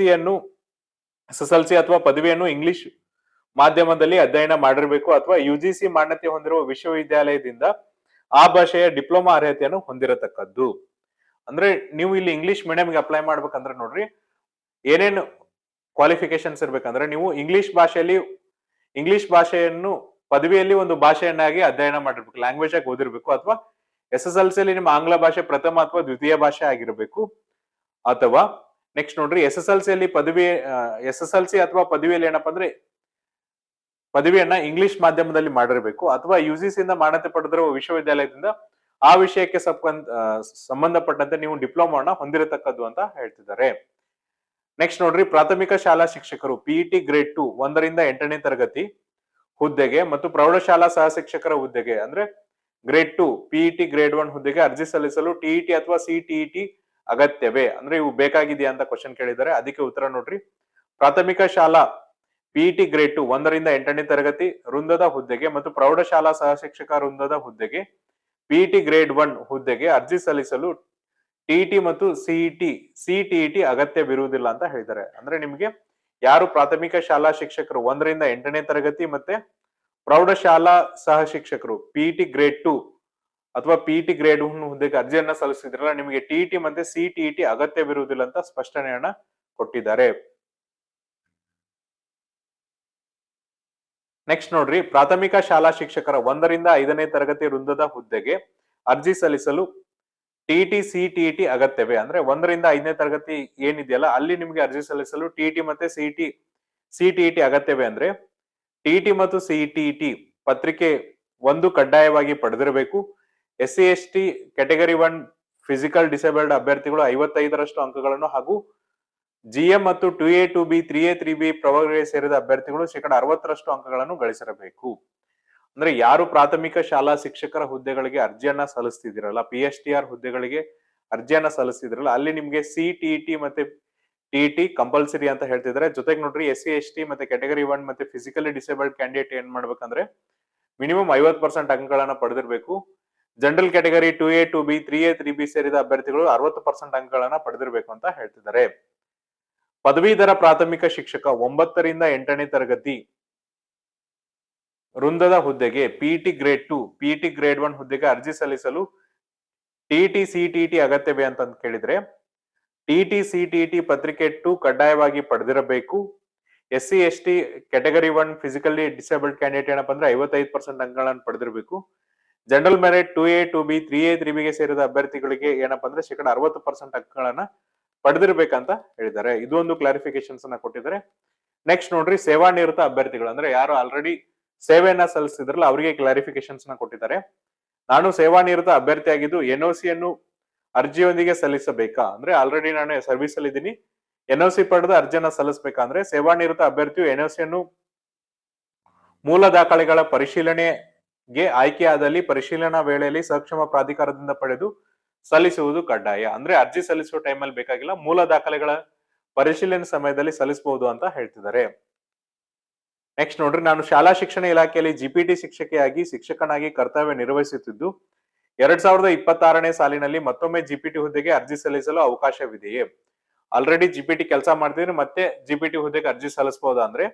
ಅಥವಾ ಪದವಿಯನ್ನು ಇಂಗ್ಲಿಷ್ ಮಾಧ್ಯಮದಲ್ಲಿ ಅಧ್ಯಯನ ಮಾಡಿರಬೇಕು ಅಥವಾ UGC ಮಾನ್ಯತೆ ಹೊಂದಿರುವ ವಿಶ್ವವಿದ್ಯಾಲಯದಿಂದ ಆ ಭಾಷೆಯ ಡಿಪ್ಲೊಮಾ ಅರ್ಹತೆಯನ್ನು ಹೊಂದಿರತಕ್ಕದ್ದು. ಅಂದ್ರೆ ನೀವು ಇಲ್ಲಿ ಇಂಗ್ಲಿಷ್ ಮೀಡಿಯಂಗೆ ಅಪ್ಲೈ ಮಾಡ್ಬೇಕಂದ್ರೆ ನೋಡ್ರಿ, ಏನೇನು ಕ್ವಾಲಿಫಿಕೇಶನ್ಸ್ ಇರ್ಬೇಕಂದ್ರೆ ನೀವು ಇಂಗ್ಲಿಷ್ ಭಾಷೆಯನ್ನು ಪದವಿಯಲ್ಲಿ ಒಂದು ಭಾಷೆಯನ್ನಾಗಿ ಅಧ್ಯಯನ ಮಾಡಿರ್ಬೇಕು, ಲ್ಯಾಂಗ್ವೇಜ್ ಆಗಿ ಓದಿರ್ಬೇಕು, ಅಥವಾ SSLCಯಲ್ಲಿ ನಿಮ್ಮ ಆಂಗ್ಲ ಭಾಷೆ ಪ್ರಥಮ ಅಥವಾ ದ್ವಿತೀಯ ಭಾಷೆ ಆಗಿರಬೇಕು, ಅಥವಾ ನೆಕ್ಸ್ಟ್ ನೋಡ್ರಿ SSLCಯಲ್ಲಿ SSLC ಅಥವಾ ಪದವಿಯಲ್ಲಿ ಏನಪ್ಪಾ ಅಂದ್ರೆ ಪದವಿಯನ್ನ ಇಂಗ್ಲಿಷ್ ಮಾಧ್ಯಮದಲ್ಲಿ ಮಾಡಿರಬೇಕು ಅಥವಾ UGC ಇಂದ ಮಾನ್ಯತೆ ಪಡೆದಿರುವ ವಿಶ್ವವಿದ್ಯಾಲಯದಿಂದ ಆ ವಿಷಯಕ್ಕೆ ಸಂಬಂಧಪಟ್ಟಂತೆ ನೀವು ಡಿಪ್ಲೊಮಾವನ್ನ ಹೊಂದಿರತಕ್ಕದ್ದು ಅಂತ ಹೇಳ್ತಿದ್ದಾರೆ. ನೆಕ್ಸ್ಟ್ ನೋಡ್ರಿ, ಪ್ರಾಥಮಿಕ ಶಾಲಾ ಶಿಕ್ಷಕರು PET ಗ್ರೇಡ್ 2 1ರಿಂದ 8ನೇ ತರಗತಿ ಹುದ್ದೆಗೆ ಮತ್ತು ಪ್ರೌಢಶಾಲಾ ಸಹ ಶಿಕ್ಷಕರ ಹುದ್ದೆಗೆ ಅಂದ್ರೆ ಗ್ರೇಡ್ 2 PET ಗ್ರೇಡ್ 1 ಹುದ್ದೆಗೆ ಅರ್ಜಿ ಸಲ್ಲಿಸಲು TET ಅಥವಾ CTET ಅಗತ್ಯವೇ? ಅಂದ್ರೆ ಇವು ಬೇಕಾಗಿದೆಯಾ ಅಂತ ಕ್ವಶನ್ ಕೇಳಿದ್ದಾರೆ. ಅದಕ್ಕೆ ಉತ್ತರ ನೋಡ್ರಿ, ಪ್ರಾಥಮಿಕ ಶಾಲಾ PET ಗ್ರೇಡ್ 2 1ರಿಂದ 8ನೇ ತರಗತಿ ವೃಂದದ ಹುದ್ದೆಗೆ ಮತ್ತು ಪ್ರೌಢಶಾಲಾ ಸಹ ಶಿಕ್ಷಕ ವೃಂದದ ಹುದ್ದೆಗೆ PET ಗ್ರೇಡ್ 1 ಹುದ್ದೆಗೆ ಅರ್ಜಿ ಸಲ್ಲಿಸಲು TET ಮತ್ತು CTET ಅಗತ್ಯವಿರುವುದಿಲ್ಲ ಅಂತ ಹೇಳಿದ್ದಾರೆ. ಅಂದ್ರೆ ನಿಮಗೆ ಯಾರು ಪ್ರಾಥಮಿಕ ಶಾಲಾ ಶಿಕ್ಷಕರು 1ರಿಂದ 8ನೇ ತರಗತಿ ಮತ್ತೆ ಪ್ರೌಢಶಾಲಾ ಸಹ ಶಿಕ್ಷಕರು PET ಗ್ರೇಡ್ 2 ಅಥವಾ PET ಗ್ರೇಡ್ 1 ಹುದ್ದೆಗೆ ಅರ್ಜಿಯನ್ನ ಸಲ್ಲಿಸಿದ್ರಲ್ಲ, ನಿಮಗೆ TET ಮತ್ತೆ CTET ಅಗತ್ಯವಿರುವುದಿಲ್ಲ ಅಂತ ಸ್ಪಷ್ಟನೆಯನ್ನ ಕೊಟ್ಟಿದ್ದಾರೆ. ನೆಕ್ಸ್ಟ್ ನೋಡ್ರಿ, ಪ್ರಾಥಮಿಕ ಶಾಲಾ ಶಿಕ್ಷಕರ 1ರಿಂದ 5ನೇ ತರಗತಿ ವೃಂದದ ಹುದ್ದೆಗೆ ಅರ್ಜಿ ಸಲ್ಲಿಸಲು TET CTET ಅಗತ್ಯವೇ? ಅಂದ್ರೆ 1ರಿಂದ 5ನೇ ತರಗತಿ ಏನಿದೆಯಲ್ಲ ಅಲ್ಲಿ ನಿಮ್ಗೆ ಅರ್ಜಿ ಸಲ್ಲಿಸಲು TET ಮತ್ತೆ CTET ಅಗತ್ಯವೇ? ಅಂದ್ರೆ TET ಮತ್ತು CTET ಪತ್ರಿಕೆ 1 ಕಡ್ಡಾಯವಾಗಿ ಪಡೆದಿರಬೇಕು. SC ST category 1 physical disabled ಅಭ್ಯರ್ಥಿಗಳು 55ರಷ್ಟು ಅಂಕಗಳನ್ನು ಹಾಗೂ GM ಮತ್ತು 2A 2B 3A 3B ಪ್ರವರ್ಗಕ್ಕೆ ಸೇರಿದ ಅಭ್ಯರ್ಥಿಗಳು 60% ಅಂಕಗಳನ್ನು ಗಳಿಸಿರಬೇಕು. ಅಂದ್ರೆ ಯಾರು ಪ್ರಾಥಮಿಕ ಶಾಲಾ ಶಿಕ್ಷಕರ ಹುದ್ದೆಗಳಿಗೆ ಅರ್ಜಿಯನ್ನ ಸಲ್ಲಿಸ್ತಿದಿರಲ್ಲ, PSTR ಹುದ್ದೆಗಳಿಗೆ ಅರ್ಜಿಯನ್ನ ಸಲ್ಲಿಸ್ತಿದ್ರಲ್ಲ, ಅಲ್ಲಿ ನಿಮ್ಗೆ CTET ಮತ್ತೆ TET ಕಂಪಲ್ಸರಿ ಅಂತ ಹೇಳ್ತಿದ್ದಾರೆ. ಜೊತೆಗೆ ನೋಡ್ರಿ, SC ST ಮತ್ತೆ ಕ್ಯಾಟಗರಿ 1 ಮತ್ತೆ ಫಿಸಿಕಲಿ ಡಿಸೇಬಲ್ಡ್ ಕ್ಯಾಂಡಿಡೇಟ್ ಏನ್ ಮಾಡ್ಬೇಕಂದ್ರೆ ಮಿನಿಮಮ್ 50% ಅಂಕಗಳನ್ನ ಪಡೆದಿರ್ಬೇಕು. General category 2A 2B 3A 3B ಸೇರಿದ ಅಭ್ಯರ್ಥಿಗಳು 60% ಅಂಕಗಳನ್ನ ಪಡೆದಿರ್ಬೇಕು ಅಂತ ಹೇಳ್ತಿದ್ದಾರೆ. ಪದವೀಧರ ಪ್ರಾಥಮಿಕ ಶಿಕ್ಷಕ 9ರಿಂದ 8ನೇ ತರಗತಿ ವೃಂದದ ಹುದ್ದೆಗೆ PET ಗ್ರೇಡ್ 2 PET ಗ್ರೇಡ್ 1 ಹುದ್ದೆಗೆ ಅರ್ಜಿ ಸಲ್ಲಿಸಲು TET CTET ಅಗತ್ಯವೇ ಅಂತ ಕೇಳಿದ್ರೆ, TET CTET ಪತ್ರಿಕೆ 2 ಕಡ್ಡಾಯವಾಗಿ ಪಡೆದಿರಬೇಕು. SC ST category 1 physically disabled candidate ಏನಪ್ಪಾ ಅಂದ್ರೆ 55% ಅಂಕಗಳನ್ನು ಪಡೆದಿರಬೇಕು. General merit 2A 2B 3A 3B ಗೆ ಸೇರಿದ ಅಭ್ಯರ್ಥಿಗಳಿಗೆ ಏನಪ್ಪಾ ಅಂದ್ರೆ 60% ಅಂಕಗಳನ್ನ ಪಡೆದಿರ್ಬೇಕಂತ ಹೇಳಿದ್ದಾರೆ. ಇದು ಒಂದು ಕ್ಲಾರಿಫಿಕೇಶನ್ಸ್ ಅನ್ನ ಕೊಟ್ಟಿದ್ದಾರೆ. ನೆಕ್ಸ್ಟ್ ನೋಡ್ರಿ, ಸೇವಾ ನಿರತ ಅಭ್ಯರ್ಥಿಗಳು ಅಂದ್ರೆ ಯಾರು ಆಲ್ರೆಡಿ ಸೇವೆಯನ್ನ ಸಲ್ಲಿಸಿದ್ರಲ್ಲ ಅವರಿಗೆ ಕ್ಲಾರಿಫಿಕೇಶನ್ಸ್ ನ ಕೊಟ್ಟಿದ್ದಾರೆ. ನಾನು ಸೇವಾ ನಿರತ ಅಭ್ಯರ್ಥಿ ಆಗಿದ್ದು NOC ಯನ್ನು ಅರ್ಜಿಯೊಂದಿಗೆ ಸಲ್ಲಿಸಬೇಕಾ? ಅಂದ್ರೆ ಆಲ್ರೆಡಿ ನಾನು ಸರ್ವಿಸ್ ಅಲ್ಲಿ ಇದ್ದೀನಿ, NOC ಪಡೆದು ಅರ್ಜಿಯನ್ನ ಸಲ್ಲಿಸಬೇಕಂದ್ರೆ ಸೇವಾ ನಿರತ ಅಭ್ಯರ್ಥಿಯು NOC ಯನ್ನು ಮೂಲ ದಾಖಲೆಗಳ ಪರಿಶೀಲನೆಗೆ ಆಯ್ಕೆಯಾದಲ್ಲಿ ಪರಿಶೀಲನಾ ವೇಳೆಯಲ್ಲಿ ಸಕ್ಷಮ ಪ್ರಾಧಿಕಾರದಿಂದ ಪಡೆದು ಸಲ್ಲಿಸುವುದು ಕಡ್ಡಾಯ. ಅಂದ್ರೆ ಅರ್ಜಿ ಸಲ್ಲಿಸುವ ಟೈಮಲ್ಲಿ ಬೇಕಾಗಿಲ್ಲ, ಮೂಲ ದಾಖಲೆಗಳ ಪರಿಶೀಲನೆ ಸಮಯದಲ್ಲಿ ಸಲ್ಲಿಸಬಹುದು ಅಂತ ಹೇಳ್ತಿದ್ದಾರೆ. ನೆಕ್ಸ್ಟ್ ನೋಡ್ರಿ, ನಾನು ಶಾಲಾ ಶಿಕ್ಷಣ ಇಲಾಖೆಯಲ್ಲಿ GPT ಶಿಕ್ಷಕನಾಗಿ ಕರ್ತವ್ಯ ನಿರ್ವಹಿಸುತ್ತಿದ್ದು 2026ನೇ ಸಾಲಿನಲ್ಲಿ ಮತ್ತೊಮ್ಮೆ GPT ಹುದ್ದೆಗೆ ಅರ್ಜಿ ಸಲ್ಲಿಸಲು ಅವಕಾಶವಿದೆಯೇ? ಆಲ್ರೆಡಿ ಜಿಪಿಟಿ ಕೆಲಸ ಮಾಡ್ತಿದ್ರೆ ಮತ್ತೆ ಜಿಪಿಟಿ ಹುದ್ದೆಗೆ ಅರ್ಜಿ ಸಲ್ಲಿಸಬಹುದಾ ಅಂದ್ರೆ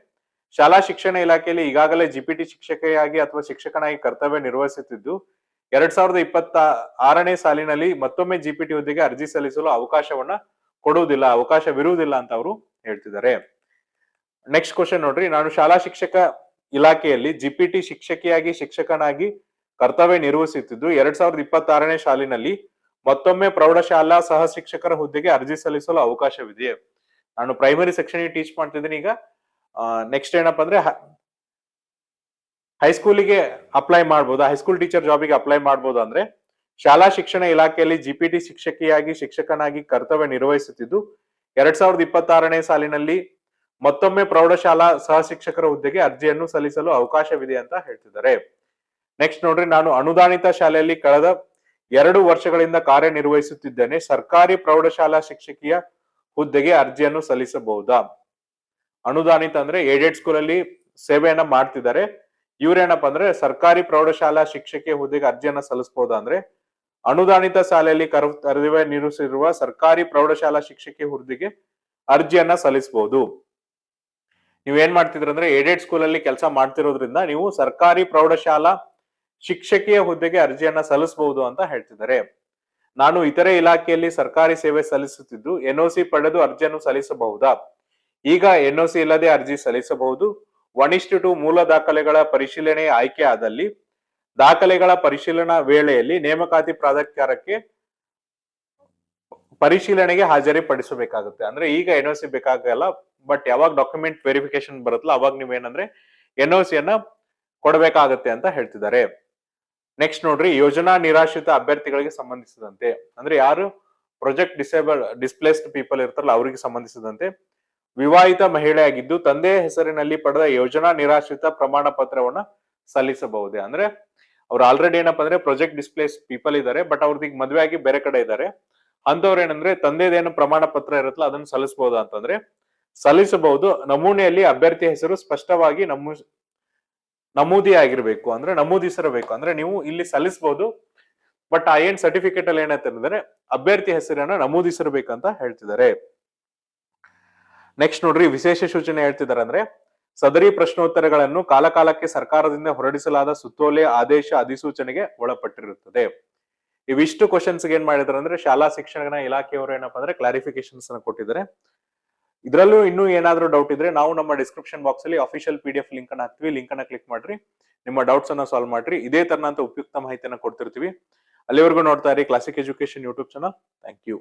ಶಾಲಾ ಶಿಕ್ಷಣ ಇಲಾಖೆಯಲ್ಲಿ ಈಗಾಗಲೇ ಜಿಪಿಟಿ ಶಿಕ್ಷಕಿಯಾಗಿ ಅಥವಾ ಶಿಕ್ಷಕನಾಗಿ ಕರ್ತವ್ಯ ನಿರ್ವಹಿಸುತ್ತಿದ್ದು 2026ನೇ ಸಾಲಿನಲ್ಲಿ ಮತ್ತೊಮ್ಮೆ ಜಿಪಿಟಿ ಹುದ್ದೆಗೆ ಅರ್ಜಿ ಸಲ್ಲಿಸಲು ಅವಕಾಶವಿರುವುದಿಲ್ಲ ಅಂತ ಅವರು ಹೇಳ್ತಿದ್ದಾರೆ. ನೆಕ್ಸ್ಟ್ ಕ್ವಶನ್ ನೋಡ್ರಿ, ನಾನು ಶಾಲಾ ಶಿಕ್ಷಕ ಇಲಾಖೆಯಲ್ಲಿ ಜಿಪಿಟಿ ಶಿಕ್ಷಕಿಯಾಗಿ ಶಿಕ್ಷಕನಾಗಿ ಕರ್ತವ್ಯ ನಿರ್ವಹಿಸುತ್ತಿದ್ದು 2026ನೇ ಸಾಲಿನಲ್ಲಿ ಮತ್ತೊಮ್ಮೆ ಪ್ರೌಢಶಾಲಾ ಸಹ ಶಿಕ್ಷಕರ ಹುದ್ದೆಗೆ ಅರ್ಜಿ ಸಲ್ಲಿಸಲು ಅವಕಾಶವಿದೆಯೇ? ನಾನು ಪ್ರೈಮರಿ ಸೆಕ್ಷನ್ ಟೀಚ್ ಮಾಡ್ತಿದ್ದೀನಿ. ಈಗ ನೆಕ್ಸ್ಟ್ ಏನಪ್ಪಾ ಅಂದ್ರೆ ಹೈಸ್ಕೂಲಿಗೆ ಅಪ್ಲೈ ಮಾಡ್ಬೋದು, ಹೈಸ್ಕೂಲ್ ಟೀಚರ್ ಜಾಬಿಗೆ ಅಪ್ಲೈ ಮಾಡ್ಬೋದು. ಅಂದ್ರೆ ಶಾಲಾ ಶಿಕ್ಷಣ ಇಲಾಖೆಯಲ್ಲಿ ಜಿಪಿಟಿ ಶಿಕ್ಷಕಿಯಾಗಿ ಶಿಕ್ಷಕನಾಗಿ ಕರ್ತವ್ಯ ನಿರ್ವಹಿಸುತ್ತಿದ್ದು 2026ನೇ ಸಾಲಿನಲ್ಲಿ ಮತ್ತೊಮ್ಮೆ ಪ್ರೌಢಶಾಲಾ ಸಹ ಶಿಕ್ಷಕರ ಹುದ್ದೆಗೆ ಅರ್ಜಿಯನ್ನು ಸಲ್ಲಿಸಲು ಅವಕಾಶವಿದೆ ಅಂತ ಹೇಳ್ತಿದ್ದಾರೆ. ನೆಕ್ಸ್ಟ್ ನೋಡ್ರಿ, ನಾನು ಅನುದಾನಿತ ಶಾಲೆಯಲ್ಲಿ ಕಳೆದ 2 ವರ್ಷಗಳಿಂದ ಕಾರ್ಯನಿರ್ವಹಿಸುತ್ತಿದ್ದೇನೆ. ಸರ್ಕಾರಿ ಪ್ರೌಢಶಾಲಾ ಶಿಕ್ಷಕಿಯ ಹುದ್ದೆಗೆ ಅರ್ಜಿಯನ್ನು ಸಲ್ಲಿಸಬಹುದಾ? ಅನುದಾನಿತ ಅಂದ್ರೆ ಏಡೆಡ್ ಸ್ಕೂಲ್ ಅಲ್ಲಿ ಸೇವೆಯನ್ನ ಮಾಡ್ತಿದ್ದಾರೆ. ಇವ್ರೇನಪ್ಪ ಅಂದ್ರೆ ಸರ್ಕಾರಿ ಪ್ರೌಢಶಾಲಾ ಶಿಕ್ಷಕಿಯ ಹುದ್ದೆಗೆ ಅರ್ಜಿಯನ್ನ ಸಲ್ಲಿಸಬಹುದಾ ಅಂದ್ರೆ ಅನುದಾನಿತ ಶಾಲೆಯಲ್ಲಿ ಕರ್ತವ್ಯ ನಿರ್ವಹಿಸಿರುವ ಸರ್ಕಾರಿ ಪ್ರೌಢಶಾಲಾ ಶಿಕ್ಷಕಿಯ ಹುದ್ದೆಗೆ ಅರ್ಜಿಯನ್ನ ಸಲ್ಲಿಸಬಹುದು. ನೀವೇನ್ ಮಾಡ್ತಿದ್ರ ಅಂದ್ರೆ ಏಡೆಡ್ ಸ್ಕೂಲ್ ಅಲ್ಲಿ ಕೆಲಸ ಮಾಡ್ತಿರೋದ್ರಿಂದ ನೀವು ಸರ್ಕಾರಿ ಪ್ರೌಢಶಾಲಾ ಶಿಕ್ಷಕಿಯ ಹುದ್ದೆಗೆ ಅರ್ಜಿಯನ್ನ ಸಲ್ಲಿಸಬಹುದು ಅಂತ ಹೇಳ್ತಿದ್ದಾರೆ. ನಾನು ಇತರೆ ಇಲಾಖೆಯಲ್ಲಿ ಸರ್ಕಾರಿ ಸೇವೆ ಸಲ್ಲಿಸುತ್ತಿದ್ದು ಎನ್ಒಸಿ ಪಡೆದು ಅರ್ಜಿಯನ್ನು ಸಲ್ಲಿಸಬಹುದಾ? ಈಗ ಎನ್ಒಸಿ ಇಲ್ಲದೆ ಅರ್ಜಿ ಸಲ್ಲಿಸಬಹುದು. 1:2 ಮೂಲ ದಾಖಲೆಗಳ ಪರಿಶೀಲನೆ ಆಯ್ಕೆ ಆದಲ್ಲಿ ದಾಖಲೆಗಳ ಪರಿಶೀಲನಾ ವೇಳೆಯಲ್ಲಿ ನೇಮಕಾತಿ ಪ್ರಾಧಿಕಾರಕ್ಕೆ ಪರಿಶೀಲನೆಗೆ ಹಾಜರಿಪಡಿಸಬೇಕಾಗುತ್ತೆ. ಅಂದ್ರೆ ಈಗ ಎನ್ಒಸಿ ಬೇಕಾಗಲ್ಲ, ಬಟ್ ಯಾವಾಗ ಡಾಕ್ಯುಮೆಂಟ್ ವೆರಿಫಿಕೇಶನ್ ಬರುತ್ತಲ್ಲ ಅವಾಗ ನೀವೇನಂದ್ರೆ ಎನ್ಒಸಿಯನ್ನ ಕೊಡಬೇಕಾಗತ್ತೆ ಅಂತ ಹೇಳ್ತಿದ್ದಾರೆ. ನೆಕ್ಸ್ಟ್ ನೋಡ್ರಿ, ಯೋಜನಾ ನಿರಾಶ್ರಿತ ಅಭ್ಯರ್ಥಿಗಳಿಗೆ ಸಂಬಂಧಿಸಿದಂತೆ ಅಂದ್ರೆ ಯಾರು ಪ್ರೊಜೆಕ್ಟ್ ಡಿಸ್ಪ್ಲೇಸ್ಡ್ ಪೀಪಲ್ ಇರ್ತಾರಲ್ಲ ಅವರಿಗೆ ಸಂಬಂಧಿಸಿದಂತೆ ವಿವಾಹಿತ ಮಹಿಳೆಯಾಗಿದ್ದು ತಂದೆಯ ಹೆಸರಿನಲ್ಲಿ ಪಡೆದ ಯೋಜನಾ ನಿರಾಶ್ರಿತ ಪ್ರಮಾಣ ಪತ್ರವನ್ನ ಸಲ್ಲಿಸಬಹುದೇ? ಅಂದ್ರೆ ಅವ್ರು ಆಲ್ರೆಡಿ ಏನಪ್ಪಾ ಅಂದ್ರೆ ಪ್ರೊಜೆಕ್ಟ್ ಡಿಸ್ಪ್ಲೇಸ್ ಪೀಪಲ್ ಇದ್ದಾರೆ, ಬಟ್ ಅವ್ರದ್ದು ಈಗ ಮದುವೆ ಆಗಿ ಬೇರೆ ಕಡೆ ಇದ್ದಾರೆ. ಅಂತವ್ರು ಏನಂದ್ರೆ ತಂದೆದೇನು ಪ್ರಮಾಣ ಪತ್ರ ಇರುತ್ತಲ್ಲ ಅದನ್ನ ಸಲ್ಲಿಸಬಹುದಾ ಅಂತಂದ್ರೆ ಸಲ್ಲಿಸಬಹುದು. ನಮೂನೆಯಲ್ಲಿ ಅಭ್ಯರ್ಥಿ ಹೆಸರು ಸ್ಪಷ್ಟವಾಗಿ ನಮೂದಿ ಆಗಿರ್ಬೇಕು, ಅಂದ್ರೆ ನಮೂದಿಸಿರಬೇಕು. ಅಂದ್ರೆ ನೀವು ಇಲ್ಲಿ ಸಲ್ಲಿಸಬಹುದು, ಬಟ್ ಆ ಏನ್ ಸರ್ಟಿಫಿಕೇಟ್ ಅಲ್ಲಿ ಏನಂತ ಅಂದ್ರೆ ಅಭ್ಯರ್ಥಿ ಹೆಸರನ್ನ ನಮೂದಿಸಿರ್ಬೇಕಂತ ಹೇಳ್ತಿದ್ದಾರೆ. ನೆಕ್ಸ್ಟ್ ನೋಡ್ರಿ, ವಿಶೇಷ ಸೂಚನೆ ಹೇಳ್ತಿದ್ದಾರೆ ಅಂದ್ರೆ ಸದರಿ ಪ್ರಶ್ನೋತ್ತರಗಳನ್ನು ಕಾಲಕಾಲಕ್ಕೆ ಸರ್ಕಾರದಿಂದ ಹೊರಡಿಸಲಾದ ಸುತ್ತೋಲೆ, ಆದೇಶ, ಅಧಿಸೂಚನೆಗೆ ಒಳಪಟ್ಟಿರುತ್ತದೆ. ಇವಿಷ್ಟು ಕ್ವಶನ್ಸ್ ಏನ್ ಮಾಡಿದಾರೆ ಅಂದ್ರೆ ಶಾಲಾ ಶಿಕ್ಷಣ ಇಲಾಖೆಯವರು ಏನಪ್ಪಾ ಅಂದ್ರೆ ಕ್ಲಾರಿಫಿಕೇಶನ್ಸ್ ಅನ್ನು ಕೊಟ್ಟಿದ್ದಾರೆ. ಇದರಲ್ಲೂ ಇನ್ನೂ ಏನಾದ್ರೂ ಡೌಟ್ ಇದ್ರೆ ನಾವು ನಮ್ಮ ಡಿಸ್ಕ್ರಿಪ್ಷನ್ ಬಾಕ್ಸ್ ಅಲ್ಲಿ ಅಫಿಷಿಯಲ್ PDF ಲಿಂಕ್ ಅನ್ನ ಹಾಕ್ತಿವಿ. ಲಿಂಕ್ ಅನ್ನ ಕ್ಲಿಕ್ ಮಾಡ್ರಿ, ನಿಮ್ಮ ಡೌಟ್ಸ್ ಅನ್ನ ಸಾಲ್ವ್ ಮಾಡ್ರಿ. ಇದೇ ತರನಂತ ಉಪಯುಕ್ತ ಮಾಹಿತಿಯನ್ನ ಕೊಡ್ತಿರ್ತೀವಿ. ಅಲ್ಲಿವರೆಗೂ ನೋಡ್ತಾ ಇರಿ Classic Education YouTube channel. Thank you.